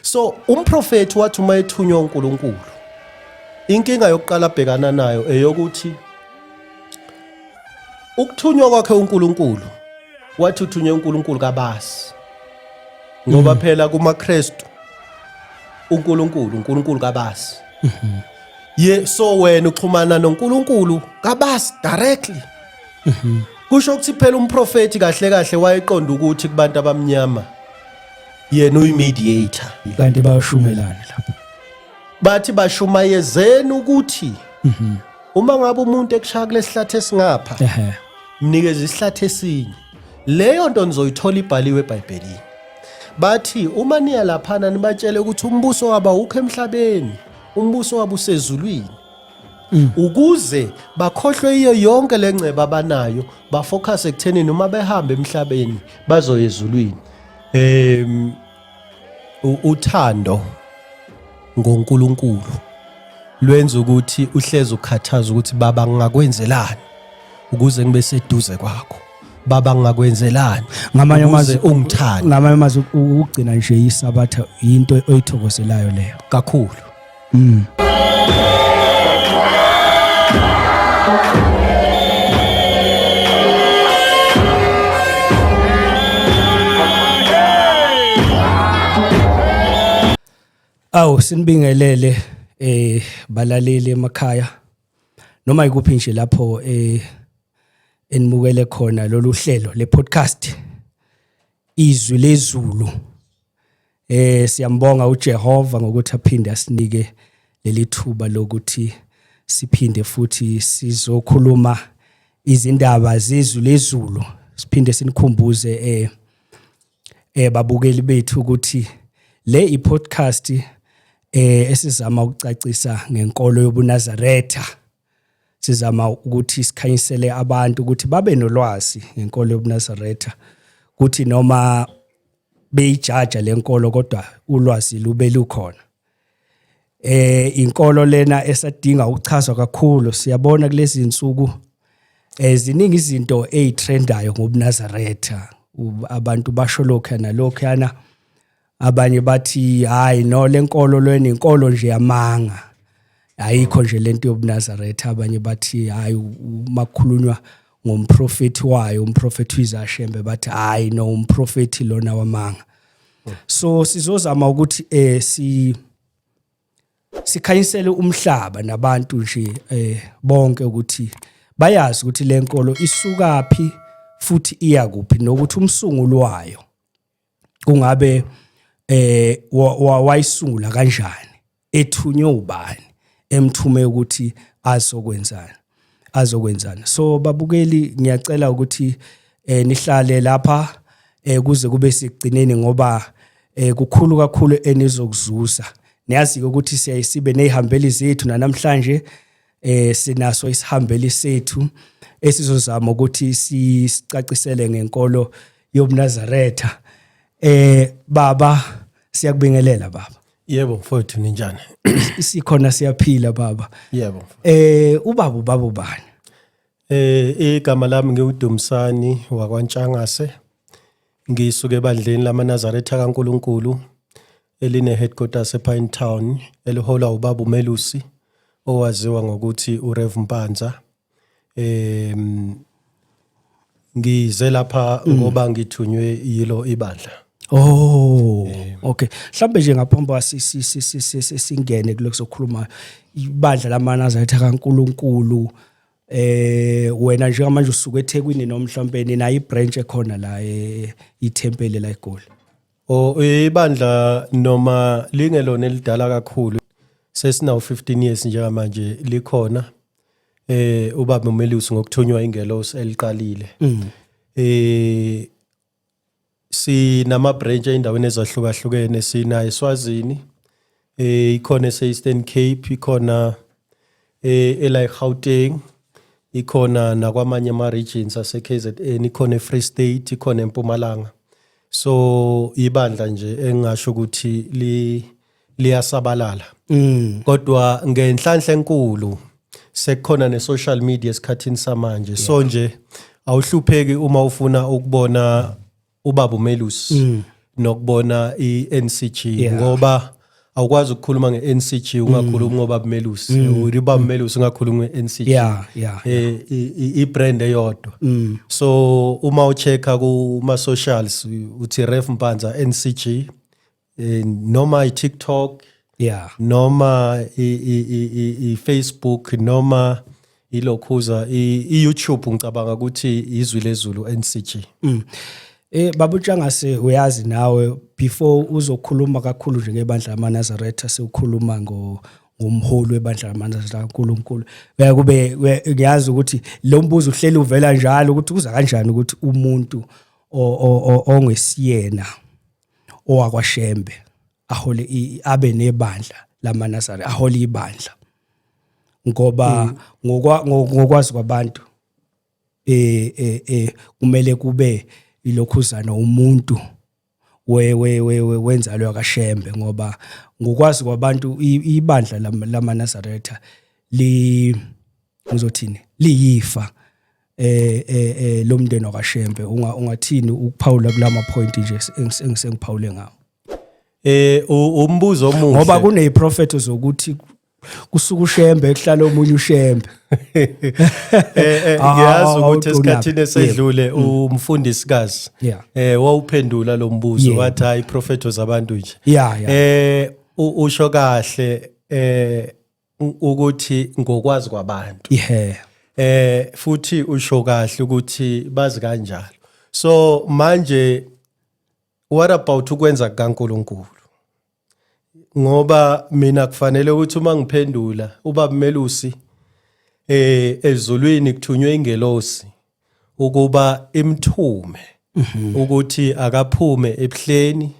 So umprofeti wathi uma ethunywa uNkulunkulu, inkinga yokuqala abhekana nayo eyokuthi ukuthunywa kwakhe uNkulunkulu wathi uthunywe uNkulunkulu kabasi, ngoba phela kumaKristu uNkulunkulu kabasi. So wena uxhumana noNkulunkulu kabasi directly. Kusho ukuthi phela umprofeti kahle kahle wayeqonda ukuthi kubantu abamnyama yena uyimediator, kanti bayashumelana lapho. Bathi bashumayezeni ukuthi uma ngabe umuntu ekushaya kulesihlathi esingapha, mnikeze isihlathi esinye. Leyo nto nizoyithola ibhaliwe eBhayibhelini. Bathi uma niya laphana nibatshele ukuthi umbuso wabo awukho emhlabeni, umbuso wabo usezulwini. Ukuze bakhohlwe iyo yonke lenceba abanayo, bafocus ekutheni noma behamba emhlabeni bazoya ezulwini. Uthando ngoNkulunkulu lwenza ukuthi uhleze ukhathaza ukuthi baba ngingakwenzelani ukuze ngibe seduze kwakho. Baba ngingakwenzelani ngamanye amazwi ungithanda. Ngamanye amazwi ukugcina nje isabatha into oyithokozelayo leyo kakhulu. Awu sinibingelele balaleli emakhaya noma ikuphi nje lapho enimukele khona lolu hlelo le podcast Izwi lezulu. Siyambonga uJehova ngokuthi aphinde asinike leli thuba lokuthi siphinde futhi sizokhuluma izindaba zezwi lezulu. Siphinde sinikhumbuze babukeli bethu ukuthi le i-podcast esizama ukucacisa ngenkolo yobuNazaretha. Sizama ukuthi sikhanyisele abantu ukuthi babe nolwazi ngenkolo yobuNazaretha, ukuthi noma beyijaja lenkolo kodwa ulwazi lube lukhona. Inkolo lena esadinga ukuchazwa kakhulu. Siyabona kulezi insuku ziningi izinto ezitrendayo ngobuNazaretha. Abantu basho lokho nalokhana. Abanye bathi hayi no lenkolo lweni inkolo nje yamanga, ayikho nje lento yobuNazaretha. Abanye bathi hayi makhulunywa ngomprofeti wayo, umprofeti uIzashembe, bathi hayi no umprofeti lona wamanga. So sizozama ukuthi sikhanyisele umhlaba nabantu nje bonke ukuthi bayazi ukuthi lenkolo isukaphi futhi iya kuphi, nokuthi umsunguli wayo kungabe wayisungula kanjani, ethunywe ubani, emthume ukuthi azokwenzana. So babukeli ngiyacela ukuthi nihlale lapha kuze kube sigcineni, ngoba kukhulu kakhulu enizokuzuza. Niyazi ukuthi siyayisibe nezihambeli zethu namhlanje sinaso isihambeli sethu esizozama ukuthi sicacisele ngenkolo yobuNazaretha. Baba siyakubingelela baba. Yebo mfowethu, ninjani? Sikhona siyaphila baba. Yebo. Ubaba ubani? Igama lami ngiuDumsani wakwaNtshangase. Ngisuke ebandleni lamaNazaretha kaNkulunkulu eline headquarters ePine Town, eliholwa ubaba uMelusi owaziwa ngokuthi uRev Mpanza. Ngize lapha ngoba ngithunywe yilo ibandla. Okay. Mhlambe nje ngaphambi singene kuloko sokhuluma ibandla lamaNazaretha kaNkulunkulu, wena nje manje usuke eThekwini noma mhlambe nina ibranch ekhona la iThempele la eGoli? Ibandla noma lingelona elidala kakhulu, sesinawo 15 years njengamanje likhona. Ubaba uMelusi ngokuthunywa ingelosi eliqalile. Sinama branch endaweni ezahlukahlukene. Sina eSwazini, ikhona eSeastern Cape, ikhona eGauteng, ikhona nakwamanye ama regions ase KZN, ikhona eFree State, ikhona eMpumalanga. So ibandla nje engasho ukuthi liyasabalala. Kodwa ngenhlanhla enkulu sekukhona ne-social media esikhathini samanje. So nje awuhlupheki uma ufuna ukubona ubaba uMelusi nokubona i-NCG ngoba awukwazi ukukhuluma nge-NCG ungakhulumi ngobaba Melusi ubaba Melusi ungakhulumi nge-NCG i-brand eyodwa so uma uchecka kuma socials uthi Ref Mpanza NCG noma i-TikTok noma i-Facebook noma ilokhuza i-YouTube ngicabanga ukuthi izwi lezulu NCG. Baba uTshangase uyazi nawe before uzokhuluma kakhulu nje ngebandla lamaNazaretha sewukhuluma ngomholi webandla lamaNazaretha kaNkulunkulu kube ngiyazi ukuthi lo mbuzo uhleli uvela njalo ukuthi kuza kanjani ukuthi umuntu ongesiyena owakwaShembe ahole abe nebandla lamaNazaretha ahole ibandla ngoba ngokwazi kwabantu kumele kube ilokhuzana umuntu wenzalo yakaShembe ngoba ngokwazi kwabantu ibandla lamaNazaretha ngizothini liyifa lomndeni wakaShembe ungathini ukuphawula kulama point nje engisengiphawule ngawo umbuzo omuhle ngoba kuneziprofeto zokuthi kusuka uShembe ekuhlala omunye uShembe ngiyazi ukuthi esikhathini esedlule umfundisikazi wawuphendula lo mbuzo wathi hayi iprofeto zabantu nje usho kahle ukuthi ngokwazi kwabantu futhi usho kahle ukuthi bazi kanjalo so manje what about ukwenza kaNkulunkulu ngoba mina kufanele ukuthi uma ngiphendula ubaba Melusi ezulwini kuthunywe ingelosi ukuba imthume ukuthi akaphume ebuhleni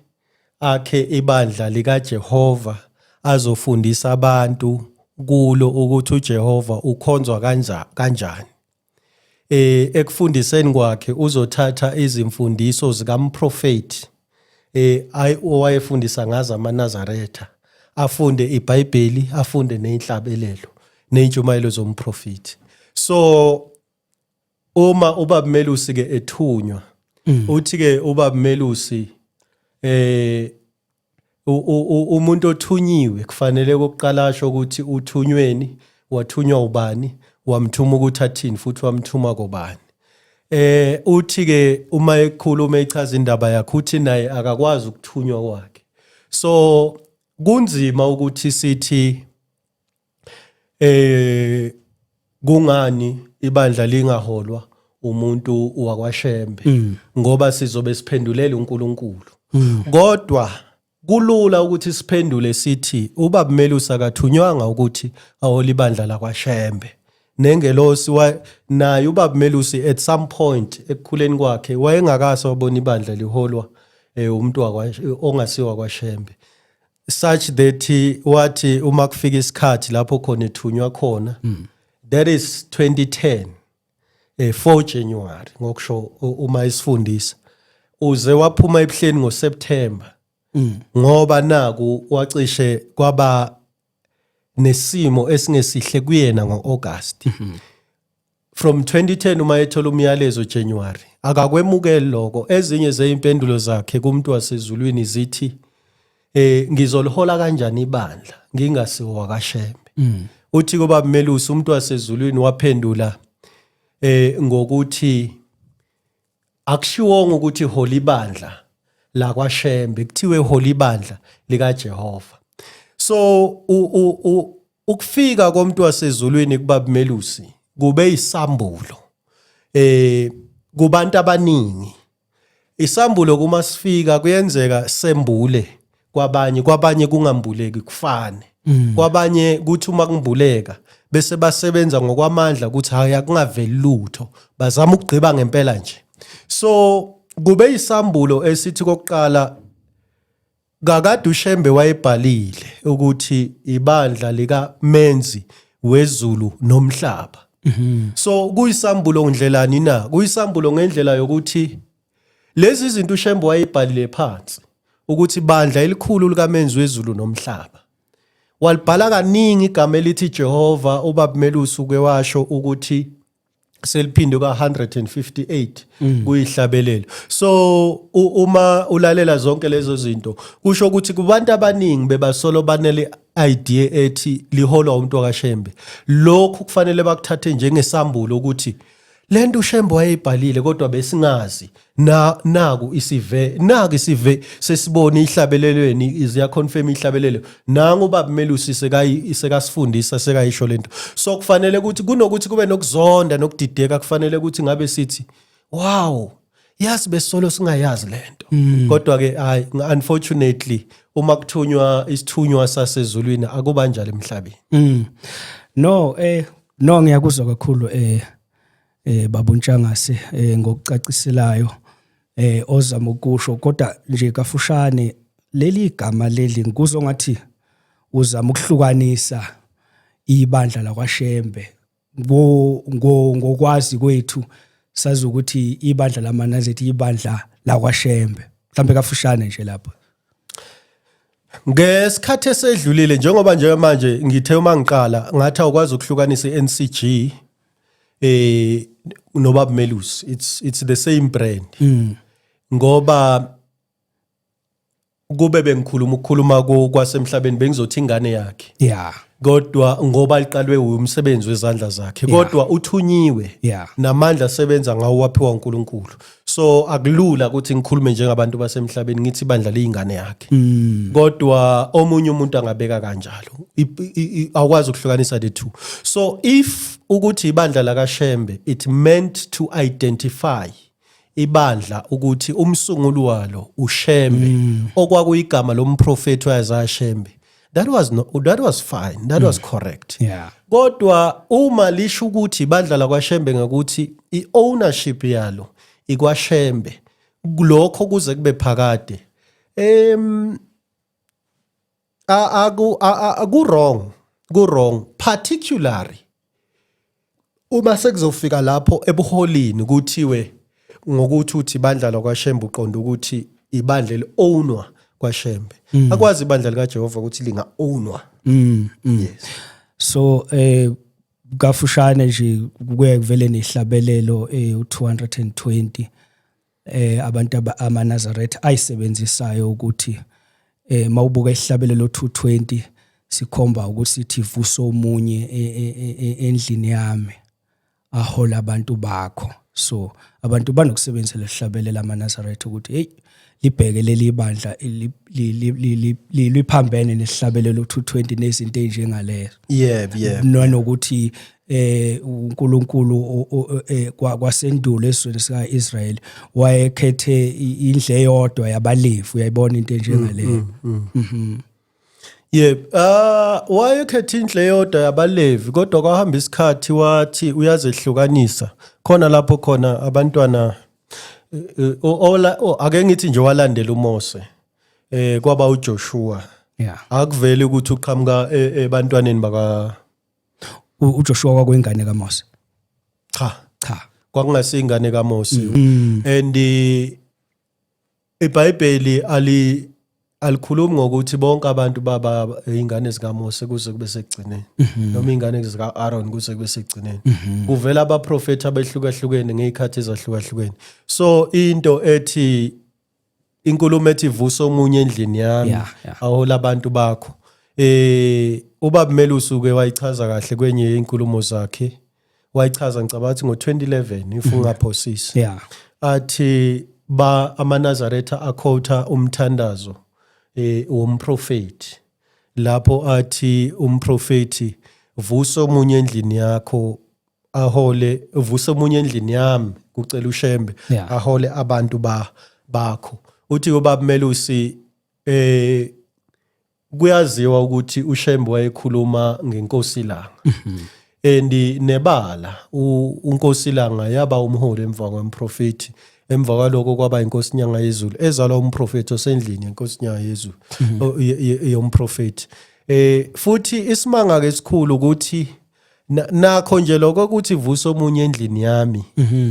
akhe ibandla likaJehova azofundisa abantu kulo ukuthi uJehova ukhonzwa kanjani ekufundiseni kwakhe uzothatha izimfundiso zikaMprofeti owayefundisa ngazo amaNazaretha afunde iBhayibheli afunde nezinhlabelelo nezintshumayelo zomprofeti so uma ubaba Melusi ke ethunywa uthi ke ubaba Melusi umuntu othunyiwe kufanele ukuqala asho ukuthi uthunyweni wathunywa ubani wamthuma ukuthi athini futhi wamthuma kobani uthi ke uma ekhuluma echaza indaba yakhe uthi naye akakwazi ukuthunywa kwakhe so kunzima ukuthi sithi kungani ibandla lingaholwa umuntu wakwaShembe ngoba sizobe siphendulela uNkulunkulu kodwa kulula ukuthi siphendule sithi ubaba Melusi akathunywanga ukuthi ahole ibandla lakwaShembe nengelosi naye ubaba Melusi at some point ekukhuleni kwakhe wayengakase wabona ibandla liholwa umuntu ongasiwa kwaShembe such that wathi uma kufika isikhathi lapho khona ethunywa khona that is 2010 4 January ngokusho uma isifundisa uze waphuma ebuhleni ngoSeptember ngoba naku wacishe kwaba nesimo esingesihle kuyena ngoAugust from 2010 uma ethola umyalezo January akakwemukeli lokho ezinye zeimpendulo zakhe kumuntu wasezulwini zithi ngizolihola kanjani ibandla ngingasiwa kwaShembe uthi kuba Melusi umuntu wasezulwini waphendula ngokuthi akushiwonga ukuthi holy ibandla la kwaShembe kuthiwe holy ibandla likaJehova so ukufika komuntu wasezulwini kubaba Melusi kube isambulo kubantu abaningi isambulo kuma sifika kuyenzeka sembule kwabanye kungambuleki kufane kwabanye kuthi uma kumbuleka bese basebenza ngokwamandla ukuthi hayi akungaveli lutho bazama ukugqiba ngempela nje so kube isambulo esithi kokuqala kakade uShembe wayebhalile ukuthi ibandla lika Menzi wezulu nomhlaba so kuyisambulo ndlelani na kuyisambulo ngendlela yokuthi lezi zinto uShembe wayebhalile phansi ukuthi ibandla elikhulu lika Menzi wezulu nomhlaba walibhala kaningi igama elithi Jehova ubaba Melusi uke washo ukuthi seliphinde ka 158 kuyihlabelelo. So uma ulalela zonke lezo zinto kusho ukuthi kubantu abaningi bebasolo banele idea ethi liholwa umuntu wakwaShembe. Lokhu kufanele bakuthathe njengesambulo ukuthi lento uShembe wayebhalile kodwa besingazi naku isive sesibona ihlabelelweni iziya confirm ihlabelelo nangu ubaba Melusi sekasifundisa sekayisho lento. So kufanele ukuthi kunokuthi kube nokuzonda nokudideka kufanele ukuthi ngabe sithi wow yazi besolo singayazi lento kodwa ke unfortunately uma kuthunywa isithunywa sasezulwini akuba njalo emhlabeni. No ngiyakuzwa kakhulu Babu Ntshangase ngokucaciselayo ozama ukusho kodwa nje kafushane leli igama leli ngikuzwa ngathi uzama ukuhlukanisa ibandla lakwaShembe ngokwazi kwethu sazi ukuthi ibandla lamaNazaretha ibandla lakwaShembe mhlambe kafushane nje lapho. Ngesikhathi esedlulile njengoba nje manje ngithe uma ngiqala ngathi awukwazi ukuhlukanisa iNCG noBaba Melusi it's the same brand ngoba kube bengikhuluma kwasemhlabeni bengizothi ingane yakhe kodwa ngoba liqalwe umsebenzi wezandla zakhe kodwa uthunyiwe namandla asebenza ngawo waphiwa uNkulunkulu. So akulula ukuthi ngikhulume njengabantu basemhlabeni ngithi ibandla leyingane yakhe kodwa omunye umuntu angabeka kanjalo awukwazi ukuhlukanisa the two. So if ukuthi ibandla lakaShembe it meant to identify ibandla ukuthi umsunguli walo uShembe okwakuyigama lomprofeti waYesaya Shembe. That was fine. That was correct. Kodwa uma lisho ukuthi ibandla lakwaShembe ngakuthi iownership yalo ikwaShembe lokho kuze kube phakade ku wrong particularly uma sekuzofika lapho ebuholini kuthiwe ngokuthi uthi ibandla lakwaShembe uqonda ukuthi ibandla eliownwa kwaShembe akwazi ibandla likaJehova ukuthi linga ownwa. Yes. So kafushane nje kuye kuvele nehlabelelo u220 abantu amaNazaretha ayisebenzisayo ukuthi mawubuka ihlabelelo 220 sikhomba ukuthi sithi vuso omunye endlini yami ahola abantu bakho. So abantu banokusebenzela ihlabelelo amaNazaretha ukuthi hey libheke leli bandla liphambene nesihlabelelo 220 nezinto ezinjengalezo. Nanokuthi uNkulunkulu kwasendulo esizweni sikaIsrael wayekhethe indle eyodwa yabaLevi uyayibona into enjengaleyo. Wayekhethe indle eyodwa yabaLevi kodwa kwahamba isikhathi wathi uyazehlukanisa khona lapho khona abantwana ake ngithi nje walandela uMose kwaba uJoshua akuveli ukuthi uqhamuka ebantwaneni baka uJoshua kwakuyingane kaMose cha kwakungasingane kaMose and iBhayibheli alikhulumi ngokuthi bonke abantu baba ingane zikaMose kuze kube sekugcineni noma ingane zikaAaron kuze kube sekugcineni kuvela abaprofeti abehlukahlukene ngezikhathi ezahlukahlukene. So into ethi inkulumo ethi vusa omunye endlini yami ahola abantu bakho ubaba Melusi ke wayichaza kahle kwenye inkulumo zakhe wayichaza ngicabathi ngo2011 if ungaphosisi athi amaNazaretha akhotha umthandazo umprofeti lapho athi umprofeti vusa omunye endlini yakho ahole vusa omunye endlini yami kucela uShembe ahole abantu bakho. Uthi ubaba Melusi kuyaziwa ukuthi uShembe wayekhuluma ngeNkosilanga and nebala uNkosilanga yaba umholi emva kwemprofeti emva kwaloko kwaba inkosi nyanga yezulu ezalwa umprofeti osendlini yenkosi nyanga yezulu yomprofeti. Futhi isimanga ke esikhulu ukuthi nakho nje lokho ukuthi vusa omunye endlini yami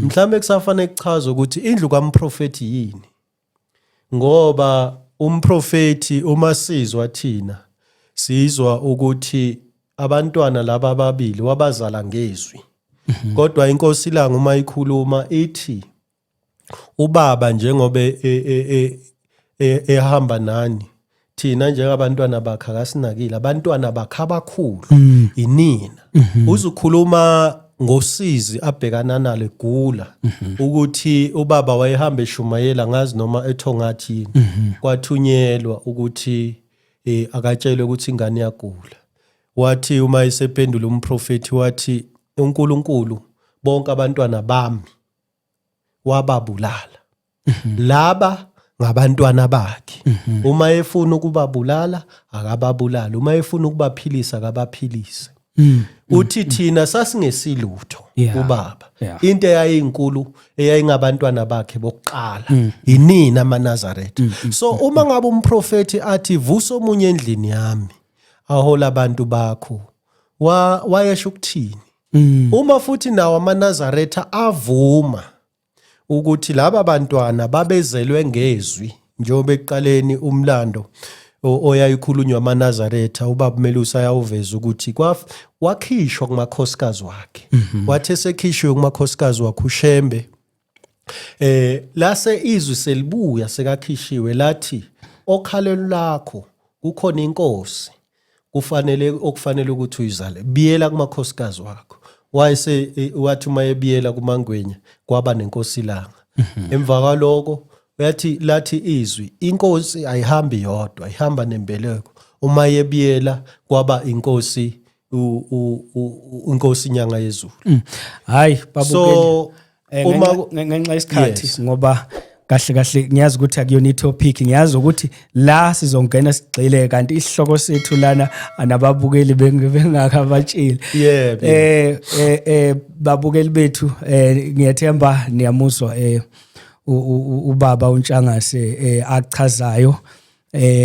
mhlawumbe kusafanele kuchaza ukuthi indlu kaMprofeti yini ngoba umprofeti uma sizwa thina sizwa ukuthi abantwana laba ababili wabazala ngezwi kodwa inkosi ilanga uma ikhuluma ithi ubaba njengoba ehamba nani thina njengabantwana bakhe akasinakile abantwana bakhe abakhulu inina uzukhuluma ngosizi abhekana nalo egula ukuthi ubaba wayehamba eshumayela ngazi noma ethongathi kwathunyelwa ukuthi akatshelwe ukuthi ingane yagula wathi uma esephendula umprofeti wathi uNkulunkulu bonke abantwana bami wababulala laba ngabantwana bakhe uma efuna ukubabulala akababulala uma efuna ukubaphilisa akabaphilise uthi thina sasingesilutho ubaba into eyayinkulu eyayingabantwana bakhe bokuqala inina amaNazaretha so uma ngabe umprofeti athi vusa omunye endlini yami ahola abantu bakho wayesho ukuthini uma futhi nawo amaNazaretha avuma ukuthi laba bantwana babezelwe ngezwi njengoba eqaleni umlando oyayikhulunywa amaNazaretha ubaba Melusi ayawuveza ukuthi wakhishwa kumakhosikazi wakhe wathi esekhishwe kumakhosikazi wakhe uShembe lase izwi selibuya sekakhishiwe lathi okhalelo lakho kukhona inkosi okufanele ukuthi uyizale biyela kumakhosikazi wakho wathi uma ebiyela kumangwenya kwaba nenkosi ilanga emva kwaloko lathi izwi inkosi ayihambi yodwa ihamba nembeleko uma yebiyela kwaba inkosi inkosi inyanga yezulu hayi babukeli ngenxa isikhathi ngoba kahle ngiyazi ukuthi akuyona itopic ngiyazi ukuthi la sizongena sigxile kanti isihloko sethu lana anababukeli bengakabatshili babukeli bethu ngiyathemba niyamuzwa ubaba uNtshangase achazayo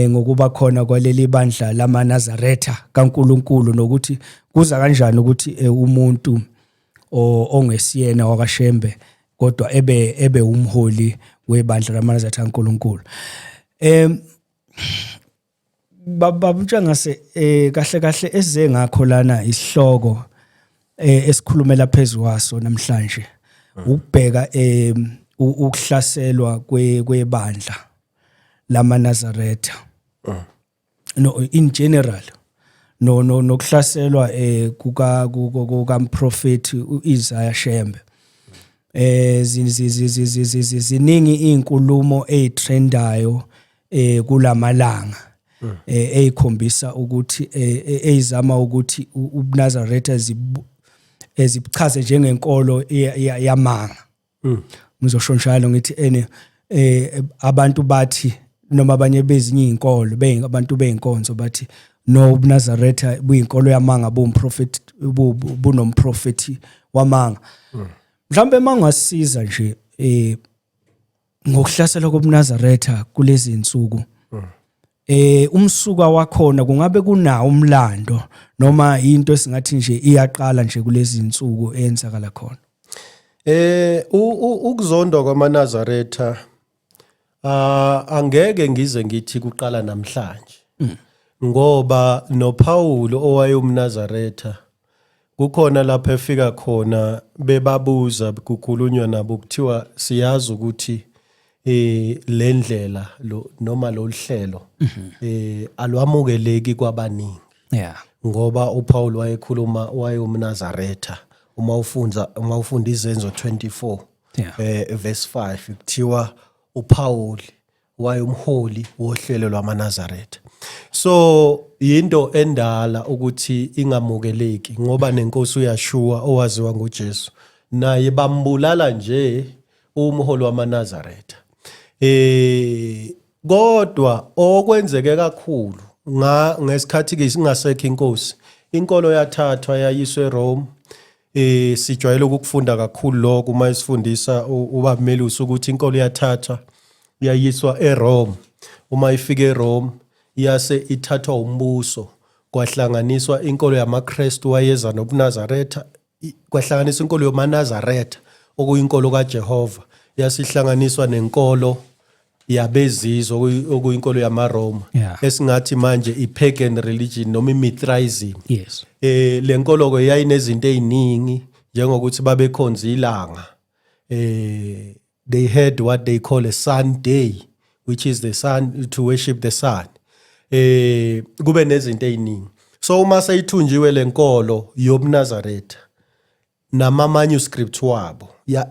ngokuba khona kwaleli bandla lamaNazaretha kaNkuluNkulu nokuthi kuza kanjani ukuthi umuntu ongesiyena wakwaShembe kodwa ebe umholi webandla lamaNazaretha kaNkuluNkulu baba uNtshangase kahle eze ngakho lana isihloko esikhulumela phezulu waso namhlanje ukubheka ukuhlaselwa kwebandla lamaNazaretha no in general nokuhlaselwa kukamprofeti uIsaiah Shembe ziningi izinkulumo ezitrendayo kulamalanga ezikhombisa ukuthi ezizama ukuthi uNazaretha ezichaze njengenkolo yamanga ngizosho njalo ngithi abantu bathi noma abanye bezinye izinkolo abantu beyinkonzo bathi no uNazaretha buyinkolo yamanga bomprofeti bunomprofeti wamanga mhlambe mangasiza nje ngokuhlasela kobuNazaretha kulezi insuku umsuka wakhona kungabe kunawo umlando noma into esingathi nje iyaqala nje kulezi insuku eyenzakala khona ukuzondwa kwamaNazaretha angeke ngize ngithi kuqala namhlanje ngoba noPaulo owayumNazaretha kukhona lapho efika khona bebabuza kukhulunywa nabo kuthiwa siyazi ukuthi le ndlela noma lo hlelo alwamukeleki kwabaningi ngoba uPaulo wayekhuluma wayumNazaretha uma ufunda izenzo 24 verse 5 kuthiwa uPaul wayumholi wohlelo lwamaNazaretha so into endala ukuthi ingamukeleki ngoba nenkosi uYashua owaziwa ngoJesu naye bambulala nje umholi wamaNazaretha kodwa okwenzeke kakhulu ngesikhathi ke singasekho inkosi inkolo yathathwa yayiswe eRome sijwayele ukufunda kakhulu lokho uma isifundisa ubaba Melusi ukuthi inkolo yathathwa yayiswa eRome uma ifike eRome yase ithathwa umbuso kwahlanganiswa inkolo yamaKristu wayeza nobuNazaretha kwahlanganiswa inkolo yomaNazaretha okuyinkolo kaJehova yasihlanganiswa nenkolo yabezizwe okuyinkolo yamaRoma esingathi manje ipagan religion noma iMithraism yes lenkolo ke yayinezinto eziningi njengokuthi babekhonza ilanga. They had what they call a sun day, which is the sun, to worship the sun. Kube nezinto eziningi. So uma sayithunjiwe lenkolo yobuNazaretha nama manuscripts wabo ya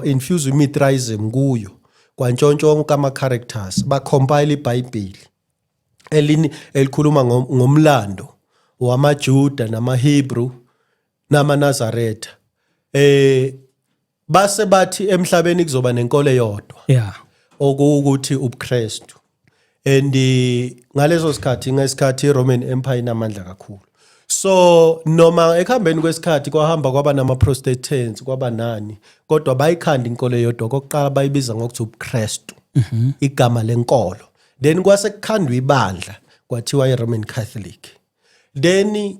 infuse Mithraism kuyo kwantshontsho ama characters ba compile iBhayibheli elikhuluma ngomlando wamaJuda namaHebrew namaNazaretha. Base bathi emhlabeni kuzoba nenkolo eyodwa okuwukuthi ubuKristu. And ngalezo sikhathi ngesikhathi iRoman Empire inamandla kakhulu. So noma ekhambeni kwesikhathi kwahamba kwaba nama-Protestants kwaba nani, kodwa bayikhanda inkolo eyodwa. Kokuqala bayibiza ngokuthi ubuKristu, igama lenkolo. Then kwase kukhandwa ibandla kwathiwa iRoman Catholic. Then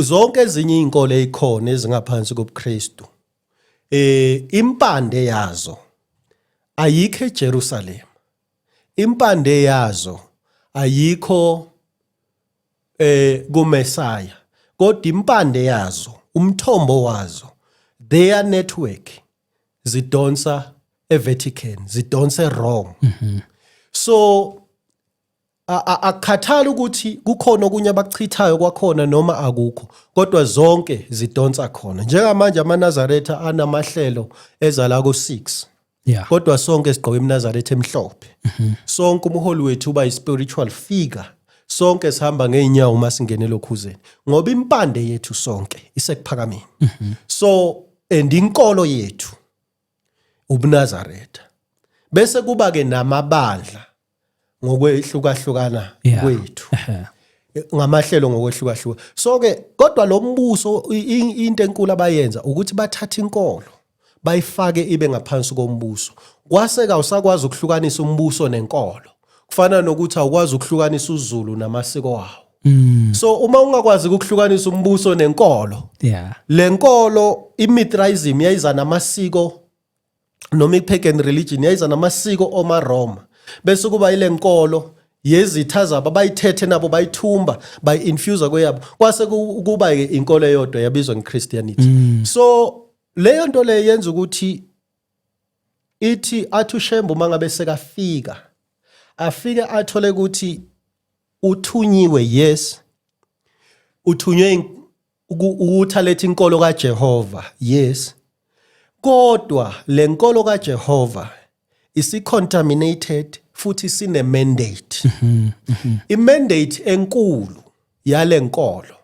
zonke ezinye izinkolo ezikhona ezingaphansi kobuKristu, impande yazo ayikho eJerusalem. Impande yazo ayikho kuMesaya, kodwa impande yazo, umthombo wazo, their network zidonsa eVatican, zidonsa eRome. So akukhathali ukuthi kukhona okunye abakuchithayo kwakhona noma akukho, kodwa zonke zidonsa khona. Njengamanje amaNazaretha anamahlelo ezala ku6. Kodwa sonke sigqoke iNazaretha emhlophe. Sonke umholi wethu uba spiritual figure. Sonke sihamba ngeenyawo masingene lokhuzeni ngoba impande yethu sonke isekuphakameni. So inkolo yethu ubuNazaretha. Bese kuba ke namabandla ngokwehlukahlukana kwethu. Ngamahlelo ngokwehlukahlukana. So ke kodwa lo mbuso into enkulu abayenza ukuthi bathatha inkolo bayifake ibe ngaphansi kombuso. Kwaseka usakwazi ukuhlukanisa umbuso nenkolo. Kufana nokuthi awukwazi ukuhlukanisa uZulu namasiko wawo. So uma ungakwazi ukuhlukanisa umbuso nenkolo, lenkolo iMithraism yayiza namasiko noma ipagan religion yayiza namasiko omaRoma. Bese kuba ile nkolo yezitha zabo bayithethe nabo bayithumba bayinfuse kweyabo. Kwase kuba ke inkolo eyodwa yabizwa ngeChristianity. So leyo nto le yenza ukuthi ithi athi uShembe mangabe sekafika afike athole ukuthi uthunyiwe, yes, uthunywe ukuthaletha inkolo kaJehova, yes, kodwa lenkolo kaJehova isi-contaminated futhi sine mandate. I-mandate enkulu yale nkolo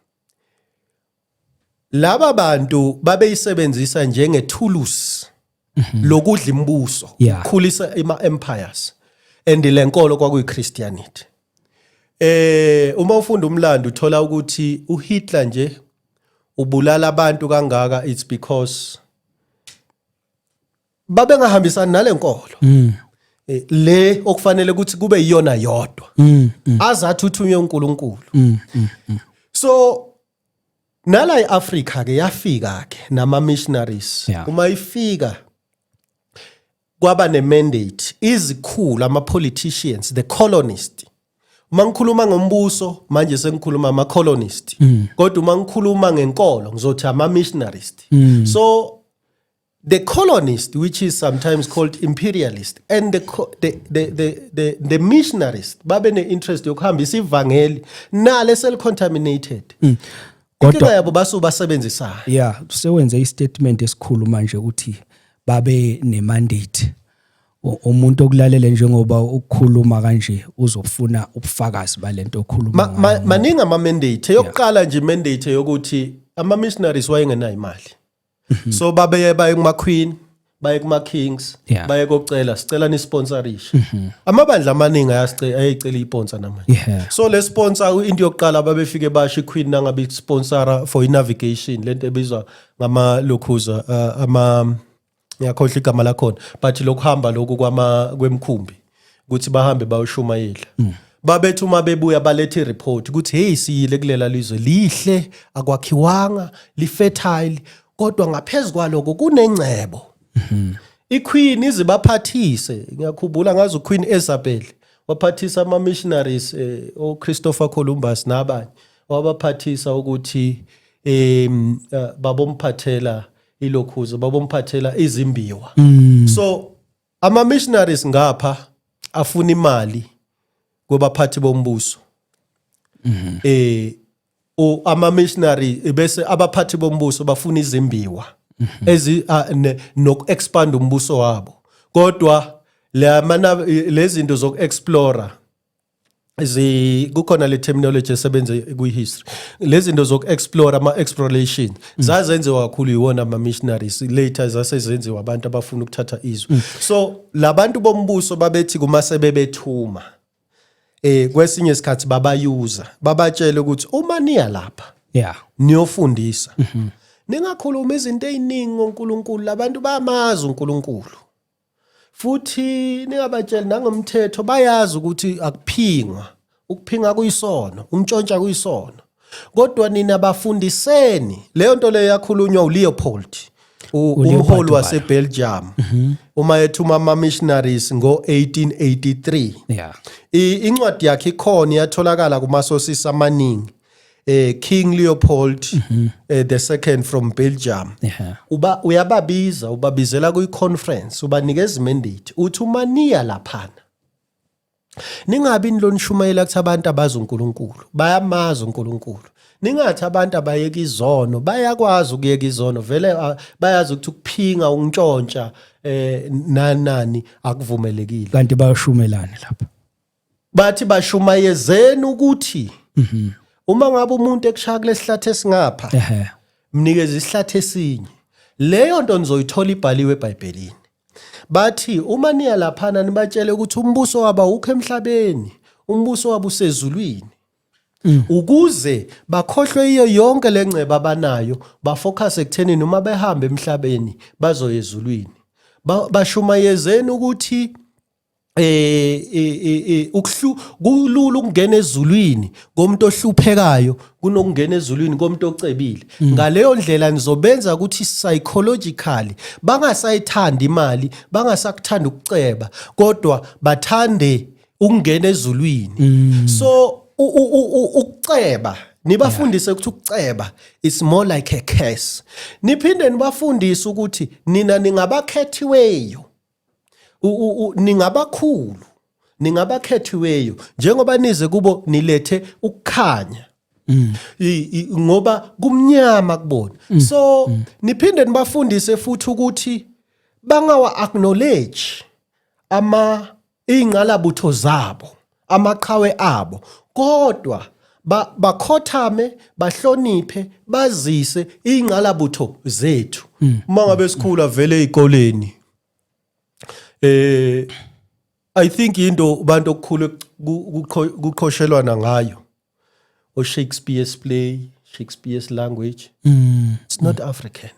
laba bantu babeyisebenzisa njengethulusi lokudla imbuso, ukukhulisa ama-empires, and lenkolo kwakuyiChristianity. Uma ufunda umlando uthola ukuthi uHitler nje ubulala abantu kangaka, it's because babengahambisani nalenkolo. Le okufanele ukuthi kube yiyona yodwa. Azathi uthunywe uNkulunkulu. So nala eAfrica ke yafika ke nama missionaries. Uma ifika kwaba ne-mandate, izikhulu ama-politicians, the colonists. Uma ngikhuluma ngombuso manje sengikhuluma ama-colonists. Kodwa uma ngikhuluma ngenkolo ngizothi ama-missionaries. So the colonists, which is sometimes called imperialist, and the missionaries babe ne-interest yokuhambisa ivangeli nale sel-contaminated. Kodwa yabo basebenzisa. Sewenze istatement esikhulu manje ukuthi babe ne-mandate. Umuntu okulalele njengoba ukukhuluma kanje uzofuna ubufakazi balento okhuluma ngayo. Maningi ama-mandate. Yokuqala nje mandate yokuthi ama-missionaries wayengenayo imali. So babe baye kuma-queen, baye kuma-kings, baye kocela sicela nisponsorishe. Amabandla amaningi ayayicela isponsor namanje. So le sponsor into yokuqala babefike basho iqueen nangabe sponsora for navigation, lento ebizwa ngama lokhuza ngiyakhohlwa igama lakhona, but lokuhamba lokhu kwemkhumbi ukuthi bahambe bayoshumayela. Babethi uma bebuya balethe report ukuthi hey siyile kulela lizwe lihle, akwakhiwanga, li-fertile, kodwa ngaphezulu kwaloko kunengcebo. Iqueen izibaphathise, ngiyakhumbula ngazo uQueen Isabel waphathisa ama-missionaries, oChristopher Columbus nabanye, wabaphathisa ukuthi babomphathela ilokhuza babomphathela izimbiwa. So ama missionaries ngapha afuna imali kwabaphathi bombuso. Ama missionary bese abaphathi bombuso bafuna izimbiwa noku expand umbuso wabo. Kodwa lezi zinto zoku-explora kukhona le terminology esebenze kwi-history. Lezi zinto zoku-explore ama-exploration zazenziwa kakhulu yiwona ama-missionaries, later zasezenziwa abantu abafuna ukuthatha izwe. So labantu bombuso babethi kuma sebebethuma kwesinye isikhathi babayuza babatshela ukuthi uma niya lapha niyofundisa ningakhuluma izinto eziningi ngoNkulunkulu, labantu bayamazi uNkulunkulu. Futhi ningabatshela nangomthetho bayazi ukuthi akuphingwa, ukuphinga kuyisono, umtshontsha kuyisono. Kodwa nina bafundiseni. Leyo nto leyo yakhulunywa uLeopold, umholi waseBelgium, uma ethuma ama-missionaries ngo-1883. Incwadi yakhe ikhona yatholakala kumasosisi amaningi. King Leopold the second from Belgium. Uyababiza, ubabizela kuyi-conference, ubanikeza imandate. Uthi uma niya laphana ningabi nilonishumayela kuthi abantu abazi uNkulunkulu, bayamazi uNkulunkulu. Ningathi abantu abayeka izono, bayakwazi ukuyeka izono, vele bayazi ukuthi ukuphinga untshontsha nani akuvumelekile. Kanti bayashumelana lapha. Bathi bashumayezeni ukuthi uma ngabe umuntu ekushaya kulesihlathi esingapha mnikeze isihlathi esinye. Leyo nto nizoyithola ibhaliwe eBhayibhelini. Bathi uma niya laphana nibatshele ukuthi umbuso wabo awukho emhlabeni, umbuso wabo usezulwini. Ukuze bakhohlwe iyo yonke lengceba abanayo, bafocus ekutheni noma behamba emhlabeni bazoya ezulwini. Bashumayezeni ukuthi kulula ukungena ezulwini ngomuntu ohluphekayo kunokungena ezulwini ngomuntu ocebile. Ngaleyo ndlela nizobenza ukuthi psychologically bangasayithanda imali, bangasakuthanda ukuceba, kodwa bathande ukungena ezulwini. So ukuceba nibafundise ukuthi ukuceba is more like a curse. Niphinde nibafundise ukuthi nina ningabakhethiweyo, ningabakhulu, ningabakhethiweyo njengoba nize kubo nilethe ukukhanya. Ngoba kumnyama kubona. So niphinde nibafundise futhi ukuthi bangawa acknowledge ingqalabutho zabo, amaqhawe abo, kodwa bakhothame, bahloniphe, bazise ingqalabutho zethu. Uma ngabe sikhula vele ezikoleni, I think into abantu okukhulu kuqhoshelwana ngayo o Shakespeare's play, Shakespeare's language. It's not African.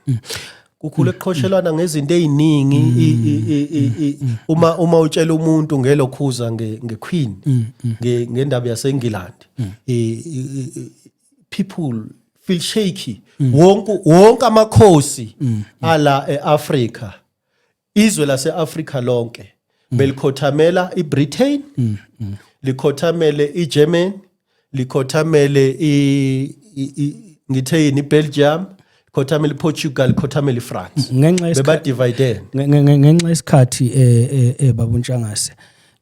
Kukhulu kuqhoshelwana ngezinto eziningi. Uma utshela umuntu ngelokhuza ngeQueen, ngendaba yaseNgilandi, people feel shaky. Wonke amakhosi ala eAfrica, izwe lase-Afrika lonke belikhothamela iBritain, likhothamele iGerman, likhothamele ngithe iBelgium, likhothamele iPortugal, likhothamele iFrance. Bebadivide ngenxa yesikhathi babuntshangase.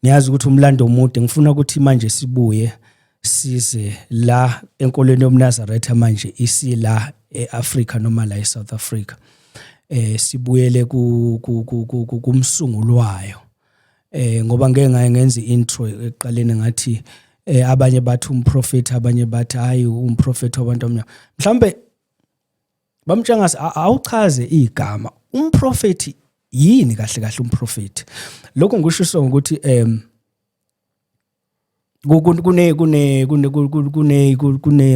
Ngiyazi ukuthi umlando omude, ngifuna ukuthi manje sibuye size la enkolweni yomNazaretha manje isila eAfrica noma la eSouth Africa. Sibuyele kumsungulwayo. Ngoba ngeke ngenze intro eqaleni ngathi abanye bathi umprofeti, abanye bathi hayi umprofeti wabantu abamnyama. Mhlambe bamtshangase awuchaze igama umprofeti yini kahle kahle umprofeti. Lokho ngisho ukuthi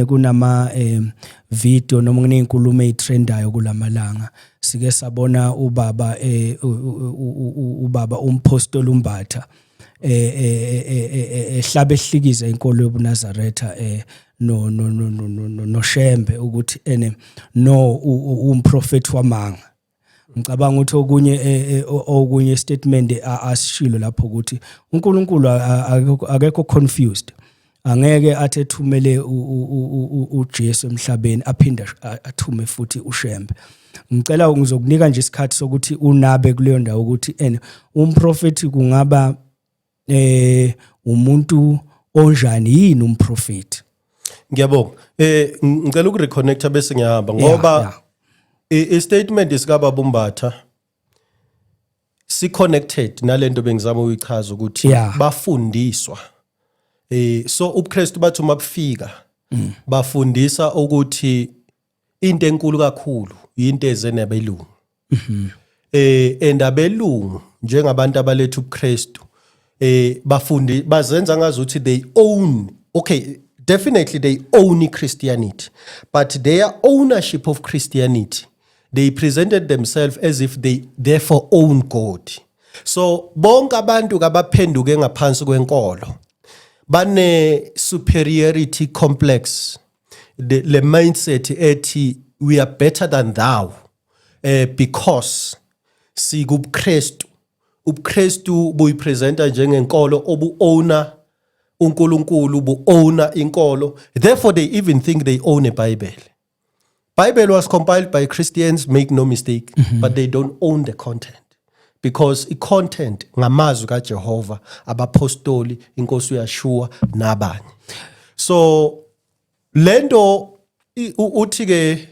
kunama video noma kunezinkulumo ezitrendayo kulamalanga. Sike sabona ubaba umpostoli uMbatha ehlabe ehlikiza inkolo yobuNazaretha no Shembe ukuthi umprofeti wamanga. Ngicabanga ukuthi okunye statement asishilo lapho ukuthi uNkulunkulu akekho confused. angeke athi ethumele uJesu emhlabeni aphinda athume futhi uShembe. Ngicela ngizokunika nje isikhathi sokuthi unabe kuleyo ndawo ukuthi umprofeti kungaba umuntu onjani yini umprofeti. Ngiyabonga. Ngicela ukureconnecta bese ngiyahamba ngoba i-statement isikaba Mbatha si connected nalento bengizama ukuyichaza ukuthi bafundiswa. So ubuKristu bathi uma bufika bafundisa ukuthi into enkulu kakhulu into ezenabelungu. Endabelungu njengabantu abaletha ubuKristu bazenza ngazuthi they own, okay, definitely they own Christianity, but their ownership of Christianity, they presented themselves as if they therefore own God. So bonke abantu kabaphenduke ngaphansi kwenkolo bane superiority complex, le mindset ethi we are better than thou because sikubuKristu. UbuKristu buyipresenta njengenkolo obu-owner uNkulunkulu, bu-owner inkolo. Therefore they even think they own a Bible. Bible was compiled by Christians, make no mistake, but they don't own the content. Because i-content ngamazwi kaJehova, abapostoli, inkosi uYeshua nabanye. So lento uthi ke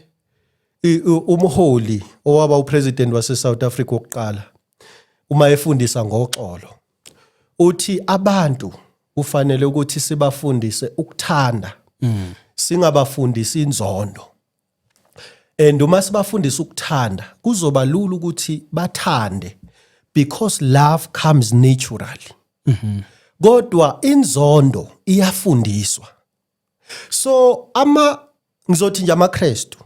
umholi owaba upresident wase South Africa wokuqala uma efundisa ngoxolo uthi abantu ufanele ukuthi sibafundise ukuthanda singabafundisi inzondo. And uma sibafundisa ukuthanda kuzoba lula ukuthi bathande because love comes naturally. Kodwa inzondo iyafundiswa. So ngizothi nje amaKristu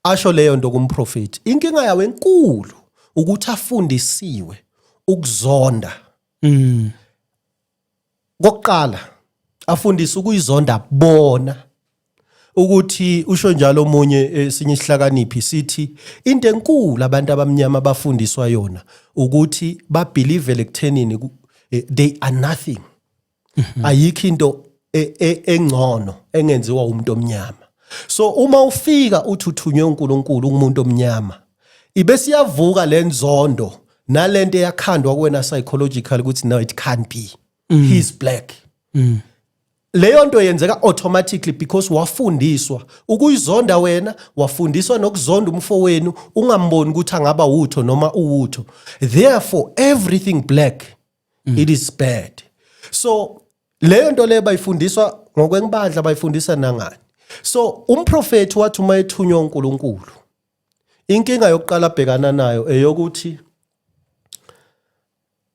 asho leyo nto kumprofeti, inkinga yawo enkulu ukuthi afundisiwe ukuzonda. Kokuqala afundisa ukuyizonda bona, ukuthi usho njalo omunye esinye isihlakaniphi sithi into enkulu abantu abamnyama abafundiswa yona ukuthi babelieve ekuthenini they are nothing. Ayikho into engcono engenziwa umuntu omnyama. So uma ufika uthi uthunywe uNkulunkulu umuntu omnyama, ibe siyavuka lenzondo nalento yakhandwa kuwena psychological ukuthi no, it can't be. He's black. Leyo nto yenzeka automatically because wafundiswa ukuyizonda wena, wafundiswa nokuzonda umfowenu, ungamboni ukuthi angaba utho noma uwutho. Therefore everything black it is bad. So leyo nto le bayifundiswa ngokwenibandla, bayifundisa nangani. So umprofeti wathi uma ethunywa uNkulunkulu, inkinga yokuqala abhekana nayo eyokuthi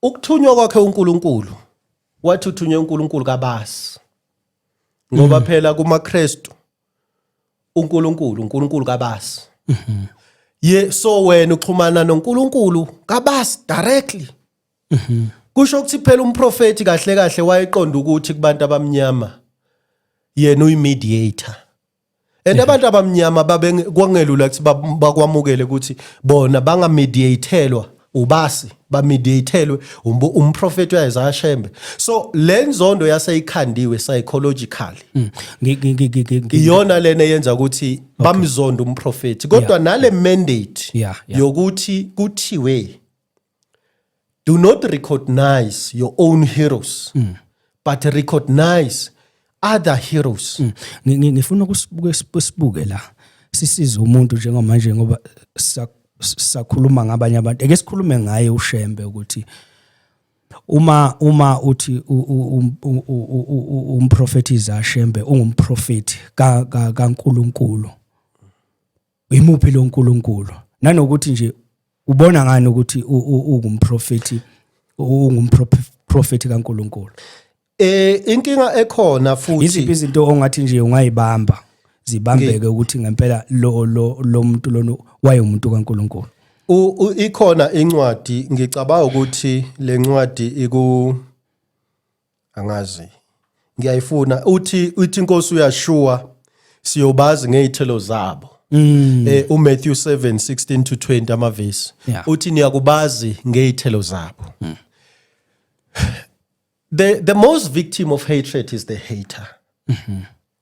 ukuthunywa kwakhe uNkulunkulu wathi uthunywe uNkulunkulu kabasi. Ngoba phela kumaKristu uNkulunkulu kabasi. So wena uxhumana noNkulunkulu kabasi directly. Kusho ukuthi phela umprofeti kahle kahle wayeqonda ukuthi kubantu abamnyama yena uyimediator. And abantu abamnyama kwangelula ukuthi bakwamukele ukuthi bona bangamediatelwa ubasi, bamediatelwe umprofeti uIsaiah Shembe. So lenzondo yaseyikhandiwe psychologically. Iyona lena yenza ukuthi bamzonda umprofeti. Kodwa nale mandate yokuthi kuthiwe do not recognize your own heroes, but recognize other heroes. Ngifuna ukusibuke la sisize umuntu njengamanje ngoba sakhuluma ngabanye abantu. Ake sikhulume ngaye uShembe ukuthi uma uthi umprofeti Isaiah Shembe ungumprofeti kaNkulunkulu, imuphi lo nkulunkulu? Nanokuthi nje ubona ngani ukuthi ungumprofeti ungumprofeti kaNkulunkulu? Inkinga ekhona futhi iziphi izinto ongathi nje ungayibamba zibambeke ukuthi ngempela lo muntu lona waye umuntu kaNkulunkulu? Ikhona incwadi, ngicabanga ukuthi le ncwadi angazi ngiyayifuna, uthi inkosi uYeshua siyobazi ngezithelo zabo. uMatthew 7:16-20 amavesi uthi niyakubazi ngezithelo zabo. the most victim of hatred is the hater.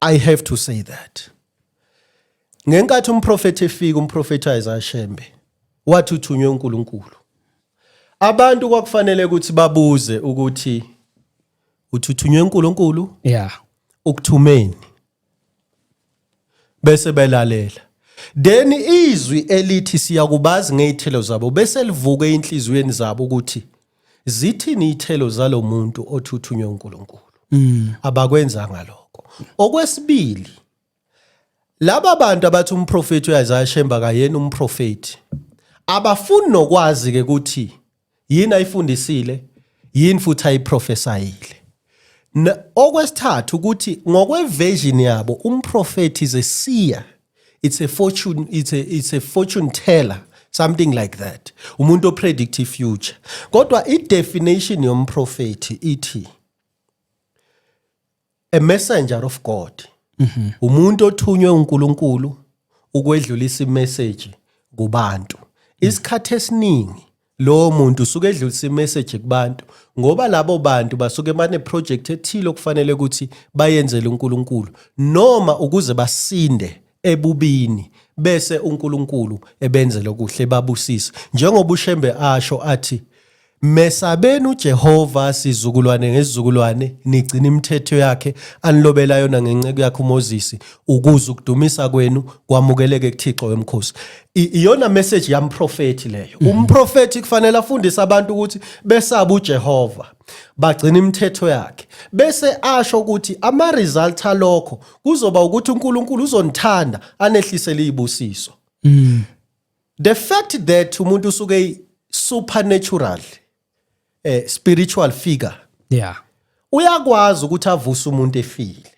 I have to say that. Ngenkathi umprofeti efika umprofeti Isaiah Shembe wathi uthunywe uNkulunkulu. Abantu kwakufanele ukuthi babuze ukuthi uthunywe uNkulunkulu? Yeah. Ukuthumeni. Bese belalela. Then izwi elithi siyakubazi ngezithelo zabo bese livuka einhlizweni zabo ukuthi zithini izithelo zalomuntu othuthunywe uNkulunkulu. Abakwenzanga lokho. Okwesibili, laba bantu abathi umprofeti uIsaiah Shembe akayena umprofeti abafuni nokwazi ke ukuthi yini ayifundisile, yini futhi ayiprofesayile. Okwesithathu ukuthi ngokweversion yabo umprofeti is a seer, it's a fortune teller, something like that. Umuntu opredict future. Kodwa i-definition yomprofeti ithi a messenger of God. Umuntu othunywe uNkulunkulu ukwedlulisa imessage kubantu. Isikhathi esiningi lo muntu usuke edlulisa imessage kubantu ngoba labo bantu basuke mane project ethile okufanele ukuthi bayenzele uNkulunkulu noma ukuze basinde ebubini bese uNkulunkulu ebenzele okuhle babusise. Njengoba uShembe asho athi mesabeni uJehova sizukulwane ngezizukulwane nigcina imithetho yakhe anilobela yona ngenceke yakhe uMoses ukuze ukudumisa kwenu kwamukeleke kuThixo wemkhosi. Iyona message yamprofeti leyo. Umprofeti kufanele afundise abantu ukuthi besaba uJehova bagcina imithetho yakhe bese asho ukuthi ama result alokho kuzoba ukuthi uNkulunkulu uzonithanda anehlisele izibusiso. The fact that umuntu usuke supernatural spiritual figure. Yeah. Uyakwazi ukuthi avuse umuntu efile.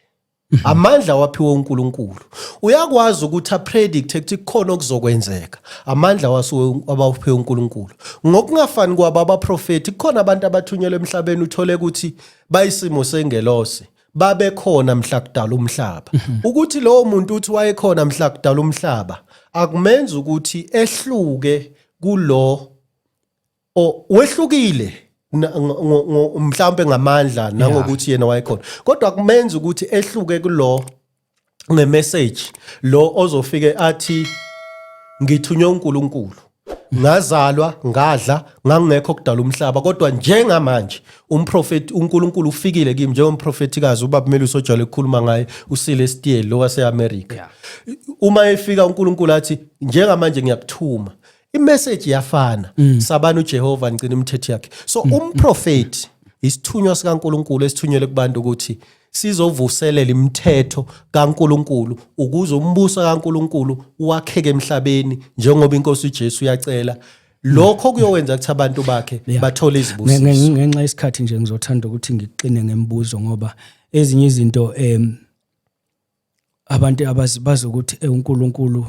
Amandla waphiwe uNkulunkulu. Uyakwazi ukuthi apredict ukuthi kukhona okuzokwenzeka. Amandla wasuwe abawuphiwe uNkulunkulu. Ngokungafani kwabo abaprofeti kukhona abantu abathunyelwe emhlabeni uthole ukuthi bayisimo sengelose. Babe khona mhla kudala umhlaba. Ukuthi lowo muntu uthi wayekhona mhla kudala umhlaba akumenza ukuthi ehluke kulo wehlukile mhlawumbe ngamandla nangokuthi yena wayekhona kodwa kumenza ukuthi ehluke kulo ngemessage lo ozofike athi ngithunywe uNkulunkulu ngazalwa ngadla ngangekho kudala umhlaba kodwa njengamanje umprofeti uNkulunkulu ufikile kimi njengomprofetikazi ubaba Melusi ojwayele ukukhuluma ngaye uCelestial lo waseAmerica. Uma efika uNkulunkulu athi njengamanje ngiyakuthuma imessage yafana sabana uJehova ngicina imithetho yakhe. So umprofeti isithunywa sikaNkulunkulu esithunyelwe kubantu ukuthi sizovuselela imithetho kaNkulunkulu ukuze umbuso kaNkulunkulu wakheke emhlabeni njengoba inkosi uJesu uyacela. Lokho kuyowenza ukuthi abantu bakhe bathole izibusiso. Ngenxa yesikhathi nje ngizothanda ukuthi ngiqine ngemibuzo ngoba ezinye izinto abantu abazi ukuthi uNkulunkulu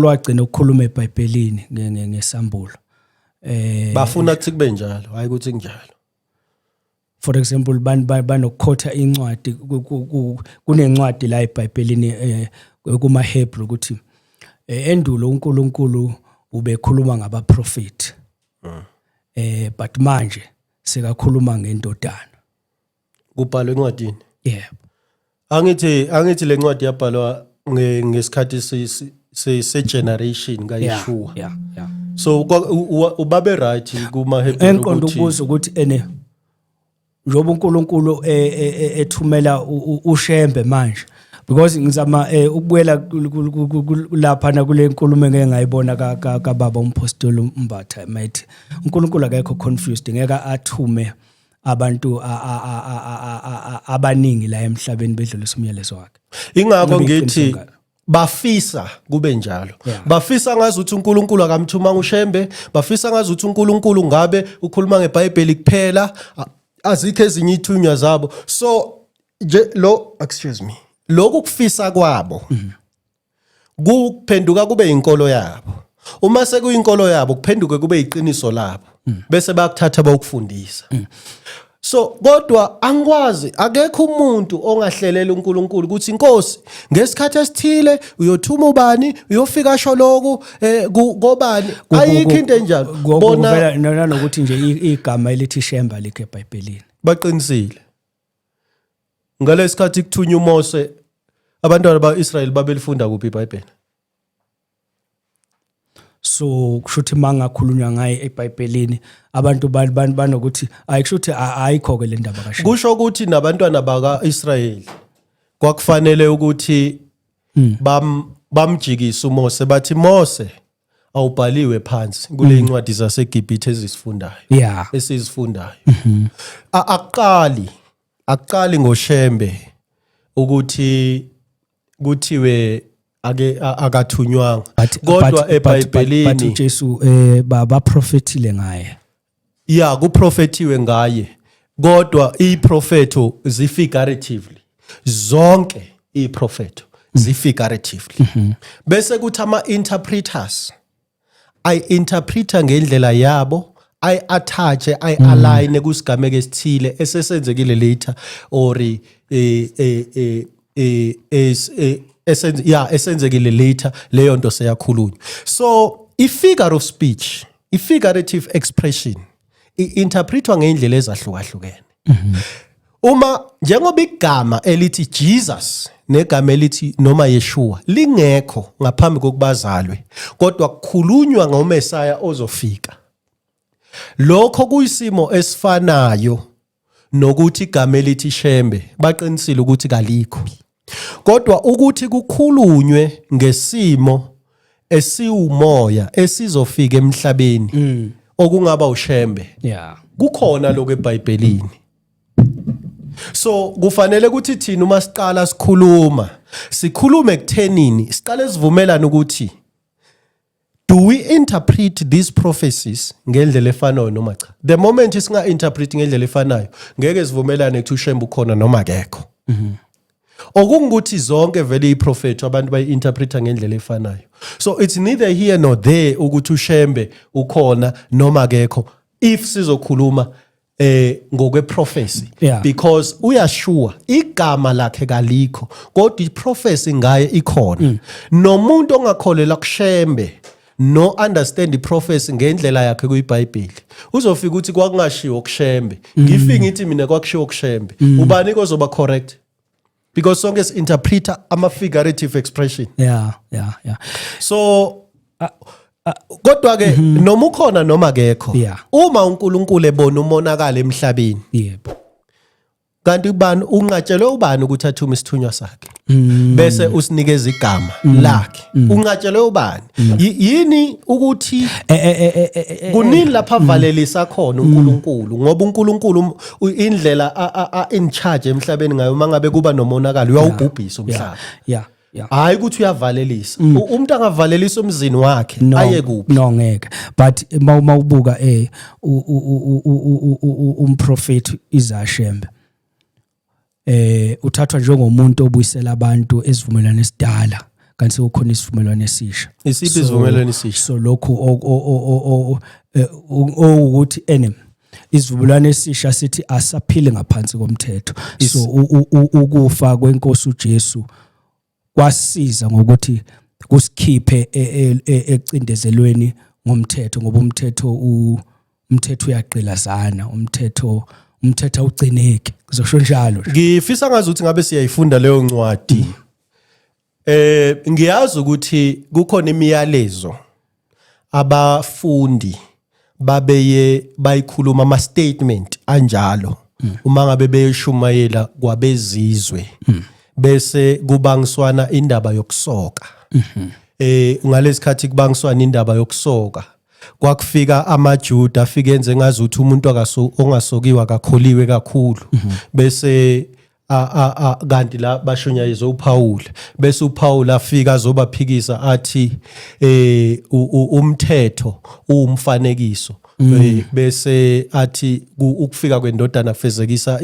wagcina ukukhuluma eBhayibhelini ngesambulo. Bafuna ukuthi kube njalo, hayi ukuthi kunjalo. For example, banokukhotha incwadi kunencwadi la eBhayibhelini kuma Hebrew ukuthi endulo uNkulunkulu ubekhuluma ngabaprofeti. But manje sekakhuluma ngendodana. Kubhalwe encwadini? Yeah. Angithi le ncwadi yabhalwa ngesikhathi se-generation kaYeshua. Yeah. So ubabe right kuma Hebrew enkonto ukuze ukuthi njoba uNkulunkulu ethumela uShembe manje because ngizama ukubuyela lapha na kule nkulumo engeke ngayibona kaBaba umpostoli uMbatha might uNkulunkulu akekho confused ngeke athume abantu abaningi la emhlabeni bedlulisa umyalezo wakhe. Ingakho ngithi bafisa kube njalo. Bafisa ngazi ukuthi uNkulunkulu akamthuma uShembe, bafisa ngazi ukuthi uNkulunkulu ngabe ukhuluma ngeBhayibheli kuphela, azikho ezinye ithunywa zabo. So lokhu kufisa kwabo kuphenduka kube inkolo yabo. Uma sekuyinkolo yabo kuphenduke kube iqiniso labo bese bayakuthatha bayokufundisa. So kodwa angikwazi akekho umuntu ongahlelela uNkulunkulu ukuthi inkosi ngesikhathi esithile uyothuma ubani uyofika asho lokho ngobani ayikho into enjalo bona nokuthi nje igama elithi Shembe likhe eBhayibhelini baqinisile ngalesikhathi kuthunywa uMose abantwana baIsrael babelifunda kuphi iBhayibheli so kushuthi mangakhulunywa ngaye eBhayibhelini abantu banokuthi ayikushuthi ayikho ke le ndaba kasho kusho ukuthi nabantwana bakaIsrael kwakufanele ukuthi bamjikisa uMose bathi Mose awubhaliwe phansi kule incwadi zaseGibhithe ezisifundayo esizifundayo aqali ngoShembe ukuthi kuthiwe akathunywanga kodwa eBhayibhelini bathi Jesu baprofethile ngaye kuprofethiwe ngaye kodwa iprofetho zifiguratively zonke iprofetho zifiguratively bese kuthi ama interpreters ay interpreta ngendlela yabo ay attach ay align kusigameko esithile esesenzekile later or esenzekile later leyo nto seyakhulunywa so i-figure of speech i-figurative expression i-interpretwa ngendlela ezahlukahlukene uma njengoba igama elithi Jesus negama elithi noma Yeshua lingekho ngaphambi kokubazalwe kodwa kukhulunywa ngoMesaya ozofika lokho kuyisimo esifanayo nokuthi igama elithi Shembe baqinisile ukuthi kalikho kodwa ukuthi kukhulunywe ngesimo esiwumoya esizofika emhlabeni okungaba uShembe kukhona lokho eBhayibhelini so kufanele ukuthi thina uma siqala sikhulume ekuthenini siqale sivumelana ukuthi do we interpret these prophecies ngendlela efanayo noma cha the moment singa interpret ngendlela efanayo ngeke sivumelane ukuthi uShembe ukhona noma akekho okungukuthi zonke vele iprofethi abantu bayi-interpreta ngendlela efanayo so it's neither here nor there ukuthi uShembe ukhona noma akekho if sizokhuluma ngokweprofesi because uyashua igama lakhe kalikho kodwa iprofesi ngaye ikhona nomuntu ongakholela kuShembe no understand iprofesi ngendlela yakhe kuyiBhayibheli uzofika ukuthi kwakungashiwo kuShembe ngifike ngithi mina kwakushiwo kuShembe ubani ozoba correct because sonke si-interpreta ama-figurative expression so kodwa ke noma ukhona noma akekho uma uNkulunkulu ebona umonakala emhlabeni kanti ubani unqatshelwe ubani ukuthi athume isithunywa sakhe bese usinikeza igama lakhe unqatshelwe ubani yini ukuthi kunini lapha avalelisa khona uNkulunkulu ngoba uNkulunkulu indlela in charge emhlabeni ngayo mangabe kuba nomonakalo uyawubhubhisa umhlaba hayi ukuthi uyavalelisa umuntu angavalelisa umzini wakhe aye kuphi ngeke but mawubuka umprofeti iZashembe uthathwa njengomuntu obuyisela abantu esivumelwano esidala kanti sekukhona isivumelwano esisha isiphi isivumelwano esisha so lokho ukuthi isivumelwano esisha sithi asaphile ngaphansi komthetho so ukufa kwenkosi uJesu kwasiza ngokuthi kusikhiphe ecindezelweni ngomthetho ngoba umthetho uyaqilazana umthetho ugcineke kuzosho njalo ngifisa ngazi ukuthi ngabe siyayifunda leyo ncwadi ngiyazi ukuthi kukhona imiyalezo abafundi babeye bayikhuluma ama statement anjalo uma ngabe beyishumayela kwabezizwe bese kubangiswana indaba yokusoka ngalesikhathi kubangiswana indaba yokusoka kwakufika amaJuda afike enze ngazi ukuthi umuntu ongasokiwe akakholiwe kakhulu bese kanti la bashonyayiza uPaul bese uPaul afika azobaphikisa athi umthetho umfanekiso bese athi ukufika kwendodana kufezekisa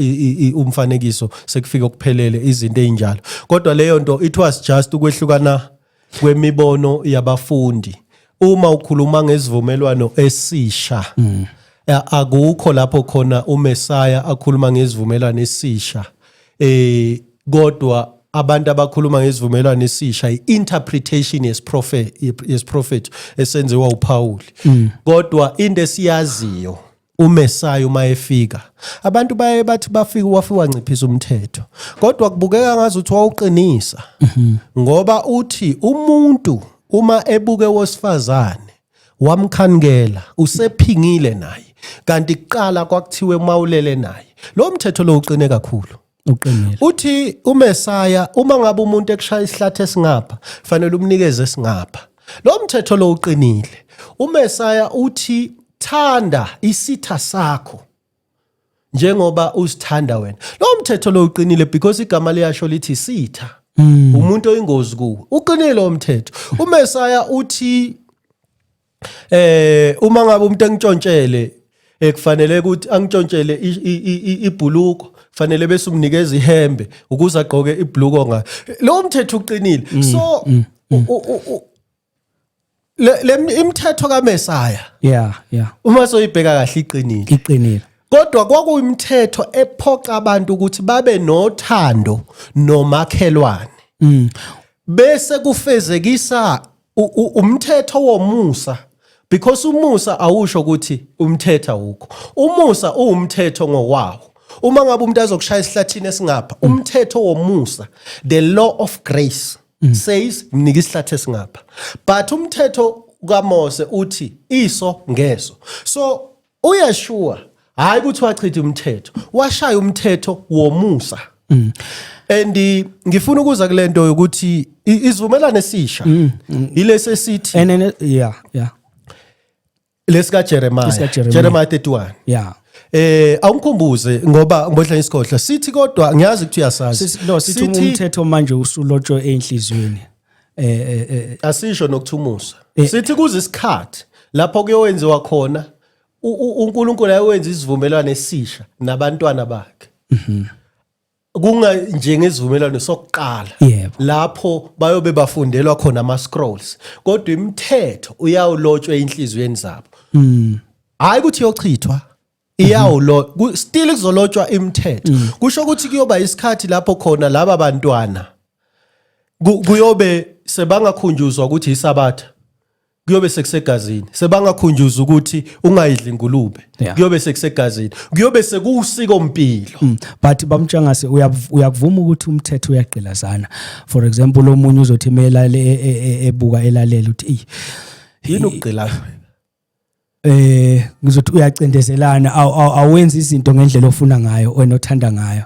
umfanekiso sekufika ukuphelele izinto ezinjalo kodwa leyo nto it was just ukwehlukana kwemibono yabafundi uma ukhuluma ngezivumelwano esisha akukho lapho khona uMesaya akhuluma ngezivumelwano esisha kodwa abantu abakhuluma ngezivumelwano esisha i-interpretation yes prophet esenziwa uPaul kodwa into esiyaziyo uMesaya uma efika abantu baye bathi bafika wafiwa nciphisa umthetho kodwa kubukeka ngazuthi wawuqinisa ngoba uthi umuntu uma ebuke wosifazane wamkhanikela usephingile naye kanti kuqala kwakuthiwe mawulele naye lo mthetho lo uqine kakhulu uqinile uthi uMesaya uma ngabe umuntu ekushaya isihlathe singapha fanele umnikeze singapha lo mthetho lo uqinile uMesaya uthi thanda isitha sakho njengoba usithanda wena lo mthetho lo uqinile because igama liyasho lithi sitha umuntu oyingozi kuwe uqinile lo mthetho uMesaya uthi uma ngabe umuntu engitshontshele kufanele ukuthi angitshontshele ibhuluko fanele bese umnikeza ihembe ukuze agqoke ibhuluko ngayo lo mthetho uqinile so imithetho kaMesaya uma soyibheka kahle iqinile kodwa kwakuyimithetho ephoqa abantu ukuthi babe nothando nomakhelwane bese kufezekisa umthetho womusa because umusa awusho ukuthi umthetho awukho umusa uwumthetho ngokwawo uma ngabe umuntu azokushaya isihlathini esingapha umthetho womusa the law of grace says mnika isihlathi esingapha but umthetho kaMose uthi iso ngeso so uyashua hayi ukuthi wachitha umthetho washaya umthetho womusa and ngifuna ukuza kulento ukuthi isivumelane esisha ilese sithi lesika Jeremiah 31 awungikhumbuze ngoba ngibodla isikhohla sithi kodwa ngiyazi ukuthi uyasazi sithi umthetho manje usulotshwe enhlizweni asisho nokuthumusa sithi kuze isikhathi lapho kuyowenziwa khona uNkulunkulu ayenza isivumelwano esisha nabantwana bakhe kunga njengesivumelwano sokuqala lapho bayobe bafundelwa khona ama scrolls kodwa imithetho uyawulotshwe enhlizweni zabo hayi ukuthi yochithwa iyawulotshwa still kuzolotshwa imithetho kusho ukuthi kuyoba isikhathi lapho khona laba bantwana kuyobe sebangakhunjuzwa ukuthi isabatha kuyobe sekusegazini sebangakhunjuza ukuthi ungayidli ingulube kuyobe sekusegazini kuyobe sekuusiko impilo but bamtshangase uyakuvuma ukuthi umthetho uyaqilazana for example omunye uzothi emelale ebuka elalela uthi yini ukuqilaza ngizothi uyacendezelana awenza izinto ngendlela ofuna ngayo wena othanda ngayo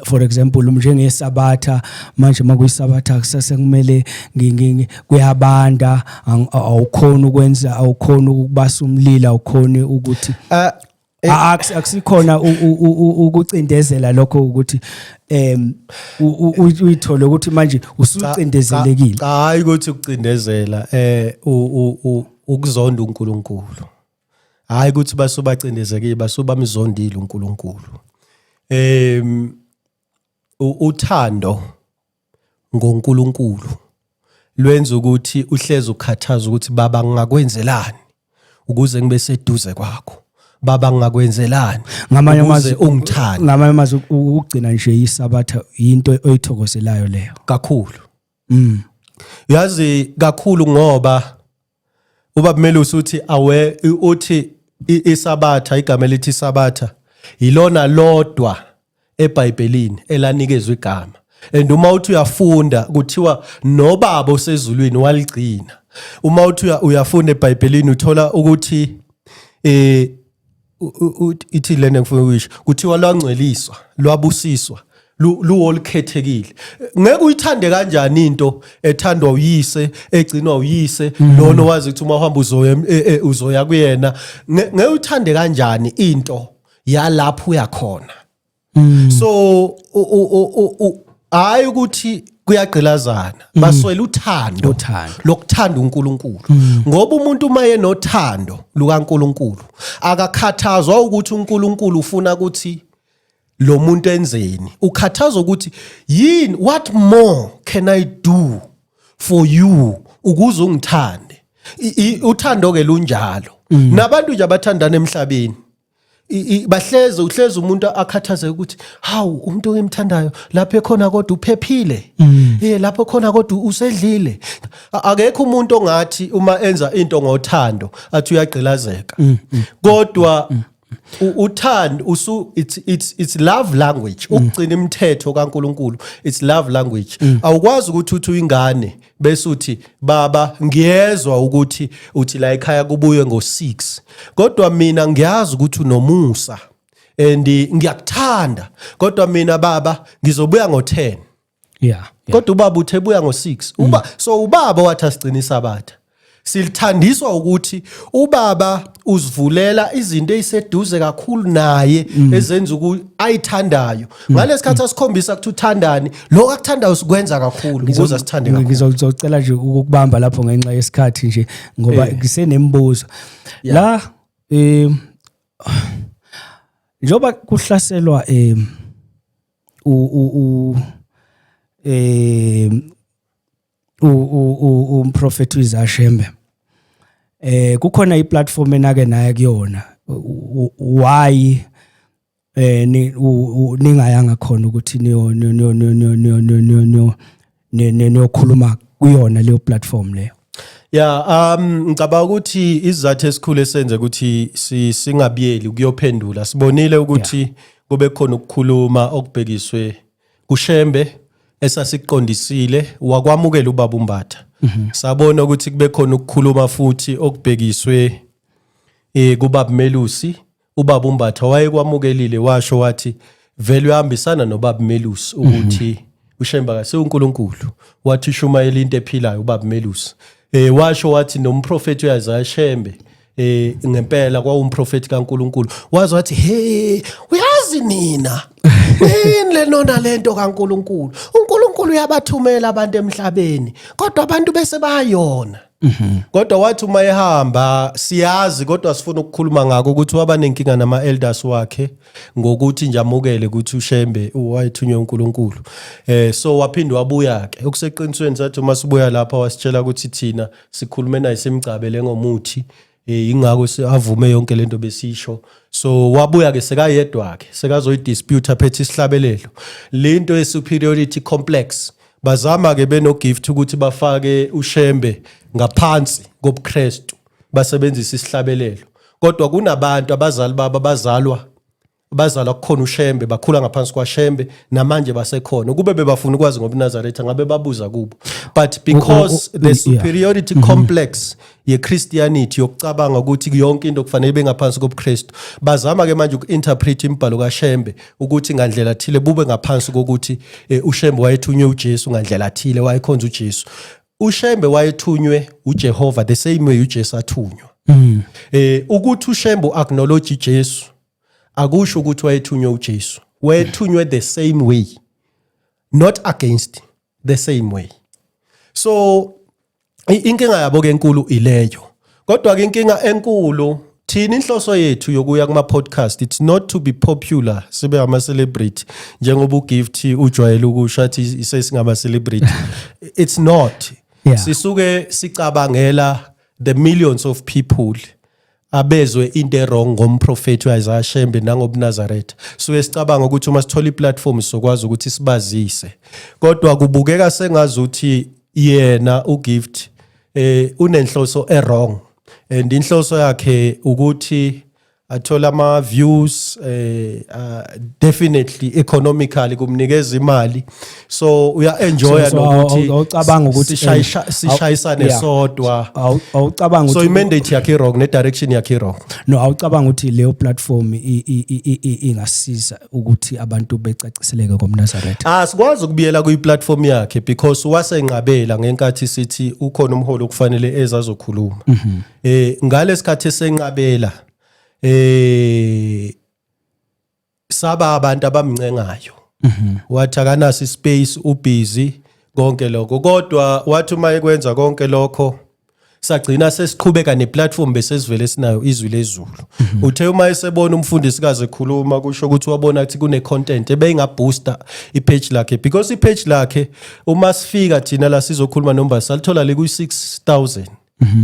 for example njengesabatha manje makuyisabatha kusase kumele kuyabanda awukhona ukwenza awukhona ukubasa umlilo awukhona ukuthi akusikhona ukucindezela lokho ukuthi uyithole ukuthi manje usucindezelekile hayi ukuthi ukucindezela ukuzonda uNkulunkulu hayi ukuthi basobacindezekile basobamzondile uNkulunkulu uthando ngoNkulunkulu lwenza ukuthi uhleze ukhathaza ukuthi baba ngingakwenzelani ukuze ngibe seduze kwakho baba ngingakwenzelani ngamanye amazwi ungithanda ngamanye amazwi ukugcina nje isabatha into oyithokozelayo leyo kakhulu yazi kakhulu ngoba ubaba Melusi uthi awe uthi isabatha igama elithi isabatha ilona lodwa eBhayibhelini elanikezwe igama and uma uthi uyafunda kuthiwa nobaba osezulwini waligcina uma uthi uyafunda eBhayibhelini uthola ukuthi ithi lena ngifuna ukuyisho kuthiwa lwangcweliswa lwabusiswa luwolukhethekile ngeke uyithande kanjani into ethandwa uyise egcinwa uyise lona wazi ukuthi uma uhamba uzoya kuyena ngeke uyithande kanjani into yalapho uyakhona so hayi ukuthi kuyagqilazana baswela uthando lokuthanda uNkulunkulu ngoba umuntu maye nothando lukaNkulunkulu akakhathazwa ukuthi uNkulunkulu ufuna ukuthi lo muntu enzeni ukhathaza ukuthi yini what more can I do for you ukuze ungithande uthando ke lunjalo nabantu nje abathandana emhlabeni uhlezi umuntu akhathaze ukuthi hawu umuntu engimthandayo lapho ekhona kodwa uphephile lapho khona kodwa usedlile akekho umuntu ongathi uma enza into ngothando athi uyagqilazeka kodwa uthando it's love language ukugcina imithetho kaNkuluNkulu it's love language awukwazi ukuthi uthi uyingane bese uthi baba ngiyezwa ukuthi uthi la ekhaya kubuye ngo6 kodwa mina ngiyazi ukuthi unomusa and ngiyakuthanda kodwa mina baba ngizobuya ngo10 kodwa ubaba uthe buya ngo6 so ubaba wathi asigcina isabatha silithandiswa ukuthi ubaba uzivulela izinto eziseduze kakhulu naye ezenza ukuthi ayithandayo ngalesikhathi asikhombisa ukuthi uthandani lo akuthandayo sikwenza kakhulu ukuze sithande kakhulu ngizocela nje ukubamba lapho ngenxa yesikhathi nje ngoba ngisenembuzo la njoba kuhlaselwa umprofeti uZashembe kukhona iplatform enake naye kuyona why ningayanga khona ukuthi niyokhuluma kuyona leyo platform leyo ngicabanga ukuthi izathu esikhulu esenze ukuthi singabiyeli ukuyophendula sibonile ukuthi kube khona ukukhuluma okubhekiswe kuShembe esasiqondisile wakwamukela ubaba uMbatha sabona ukuthi kube khona ukukhuluma futhi okubhekiswe kubaba Melusi ubaba uMbatha wayekwamukelile washo wathi vele uyahambisana nobaba Melusi ukuthi uShembe akase uNkulunkulu wathi ushumayela into ephilayo ubaba Melusi washo wathi nomprofeti uYisaya Shembe ngempela kwawumprofeti kaNkulunkulu wazi wathi uyazi nina yini lenona lento kaNkulunkulu uNkulunkulu uyabathumela abantu emhlabeni kodwa abantu bese bayona kodwa wathi uma ehamba siyazi kodwa sifuna ukukhuluma ngako ukuthi waba nenkinga nama elders wakhe ngokuthi nje amukele ukuthi uShembe wayethunywe uNkulunkulu so waphinde wabuya ke okuseqinisweni sathi uma sibuya lapha wasitshela ukuthi thina sikhulume naye simcabele ngomuthi ingako avume yonke lento besisho so wabuya ke sekayedwa ke sekazoyidispute aphethe isihlabelelo lento ye-superiority complex bazama ke benogift ukuthi bafake uShembe ngaphansi kobuKristu basebenzisa isihlabelelo kodwa kunabantu abazali baba bazalwa kukhona uShembe bakhula ngaphansi kwaShembe namanje basekhona kube bebafuna ukwazi ngobuNazaretha ngabe babuza kubo but because the superiority complex ye-Christianity yokucabanga ukuthi yonke into kufanele bengaphansi kobuKristu bazama ke manje uku-interpret imibhalo kaShembe ukuthi ngandlela thile bube ngaphansi kokuthi uShembe wayethunywe uJesu ngandlela thile wayekhonza uJesu uShembe wayethunywe uJehova the same way uJesu athunywa ukuthi uShembe acknowledge uJesu akusho ukuthi wayethunywe uJesu wayethunywe the same way not against the same way so inkinga yabo ke enkulu ileyo kodwa ke inkinga enkulu thina inhloso yethu yokuya kuma podcast it's not to be popular sibe ama celebrity njengoba uGift ujwayele ukusho athi isesingaba celebrity it's not sisuke sicabangela the millions of people abezwe into errong ngomprofeti uYisaya Shembe nangobuNazaretha so sicabanga ukuthi uma sithola iplatform sokwazi ukuthi sibazise kodwa kubukeka sengazuthi yena uGift unenhloso errong and inhloso yakhe ukuthi athola ama views definitely economically kumnikeza imali so uya enjoy nokuthi awucabanga ukuthi sishayisane sodwa awucabanga ukuthi so imandate yakhe wrong ne direction yakhe wrong no awucabanga ukuthi leyo platform ingasiza ukuthi abantu becaciseleke ngoMnazaretha sikwazi ukubiyela kuyi platform yakhe because wasenqabela ngenkathi sithi ukhona umholo kufanele ezazokhuluma ngalesikhathi esenqabela saba abantu abamncengayo wathi akanasi space ubusy konke lokho kodwa wathi uma ekwenza konke lokho sagcina sesiqhubeka neplatform besesivele sinayo izwi lezulu uthe uma esebona umfundisikazi ekhuluma kusho ukuthi wabona ukuthi kune content ebeyingabooster ipage lakhe because ipage lakhe uma sifika thina la sizokhuluma nomba salithola le ku 6000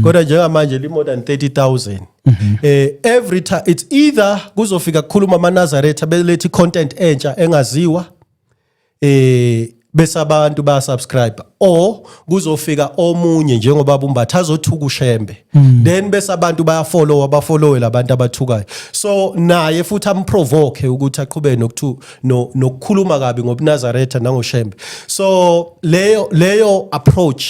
kodwa njengamanje li more than 30,000 every time it's either kuzofika kukhuluma amaNazaretha belethi content entsha engaziwa bese abantu bayasubscribe or kuzofika omunye njengoba Umbatha azothuka uShembe then bese abantu bafollow labantu abathukayo so naye futhi amprovoke ukuthi aqhubeke nokukhuluma kabi ngobuNazaretha nangoShembe so leyo approach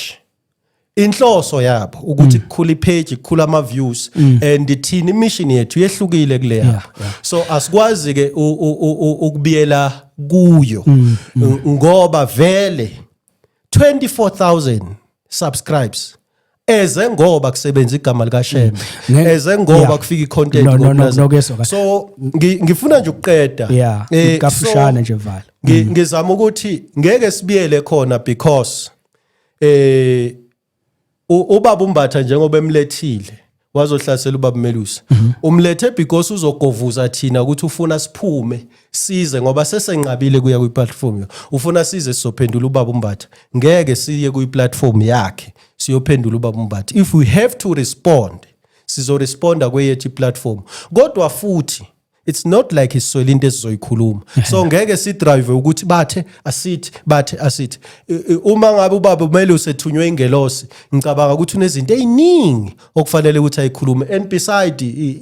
inhloso yabo ukuthi kukhula ipage kukhula ama views and thina mission yethu yehlukile kule yapha so asikwazi ke ukubiyela kuyo ngoba vele 24,000 subscribes eze ngoba kusebenza igama lika Shembe eze ngoba kufika icontent ngokunaza so ngifuna nje ukuqeda kafushane nje vala ngizama ukuthi ngeke sibiyele khona because ubaba Umbatha njengoba emlethile wazohlasela ubaba Melusi umlethe because uzogovuza thina ukuthi ufuna siphume size ngoba sesenqabile kuya kwi-platform ufuna size sizophendula ubaba Umbatha ngeke siye kwi-platform yakhe siyophendula ubaba Umbatha if we have to respond sizoresponda kweyethu platform kodwa futhi it's not like iswele into esizoyikhuluma so ngeke si drive ukuthi bathe asithi uma ngabe ubaba kumele usethunywe ingelosi ngicabanga ukuthi unezinto eziningi okufanele ukuthi ayikhulume and beside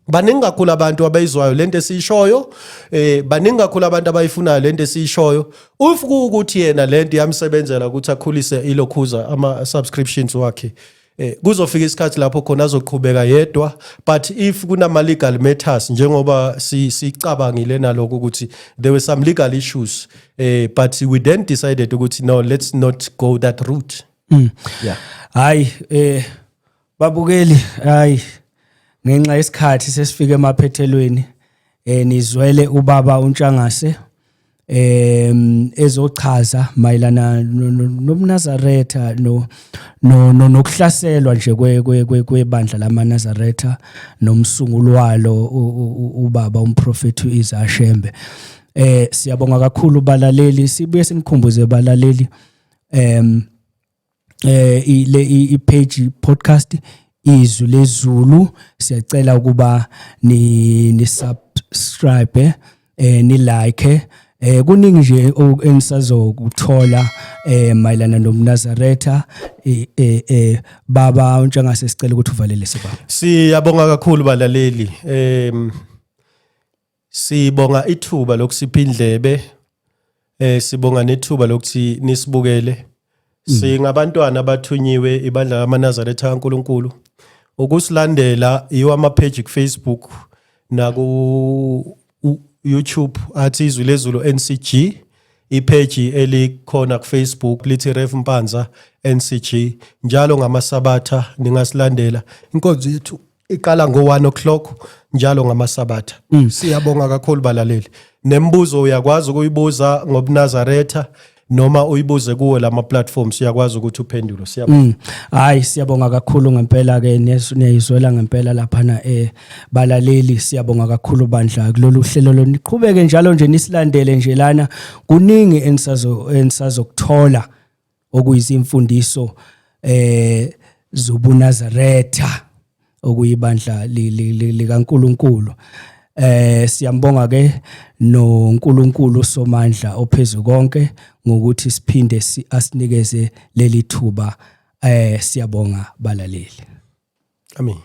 baningi kakhulu abantu abayizwayo lento esishoyo baningi kakhulu abantu abayifunayo lento esishoyo ufuku ukuthi yena lento yamsebenzela ukuthi akhulise ilokhuza ama subscriptions wakhe kuzofika isikhathi lapho khona azoqhubeka yedwa but if kunama legal matters njengoba sicabangile naloko ukuthi there were some legal issues but we then decided ukuthi no let's not go that route hayi babukeli hayi ngenxa yesikhathi sesifike emaphethelweni nizwele ubaba uNtshangase ezochaza mayelana nobuNazaretha nokuhlaselwa nje kwebandla lamaNazaretha nomsunguli walo ubaba umprofeti uIsaiah Shembe siyabonga kakhulu balaleli sibuye sinikhumbuze balaleli i page podcast Izwi leZulu siyacela ukuba ni subscribe ni like kuningi nje enisazokuthola mayelana nobuNazaretha baba uNtshangase sicela ukuthi uvalele sibaba siyabonga kakhulu balaleli sibonga ithuba lokusipha indlebe sibonga nethuba lokuthi nisibukele singabantwana abathunyiwe ibandla lamaNazaretha kaNkuluNkulu ukusilandela yiwa ama page ku Facebook na ku YouTube athi Izwi leZulu NCG ipage elikhona ku Facebook lithi Ref Mpanza NCG njalo ngamasabatha ningasilandela inkonzo yethu iqala ngo1 o'clock njalo ngamasabatha siyabonga kakhulu balaleli nembuzo uyakwazi ukuyibuza ngobuNazaretha noma uyibuze kuwo lama platforms siyakwazi ukuthi uphendule siyabonga hayi siyabonga kakhulu ngempela ke niyizwela ngempela lapha na balaleli siyabonga kakhulu bandla kulolu hlelo lo niqhubeke njalo nje nisilandele nje lana kuningi ensazokuthola okuyizimfundiso zobuNazaretha okuyibandla likaNkuluNkulu siyambonga ke noNkulunkulu somandla ophezulu konke ngokuthi siphinde asinikeze leli thuba siyabonga balaleli amen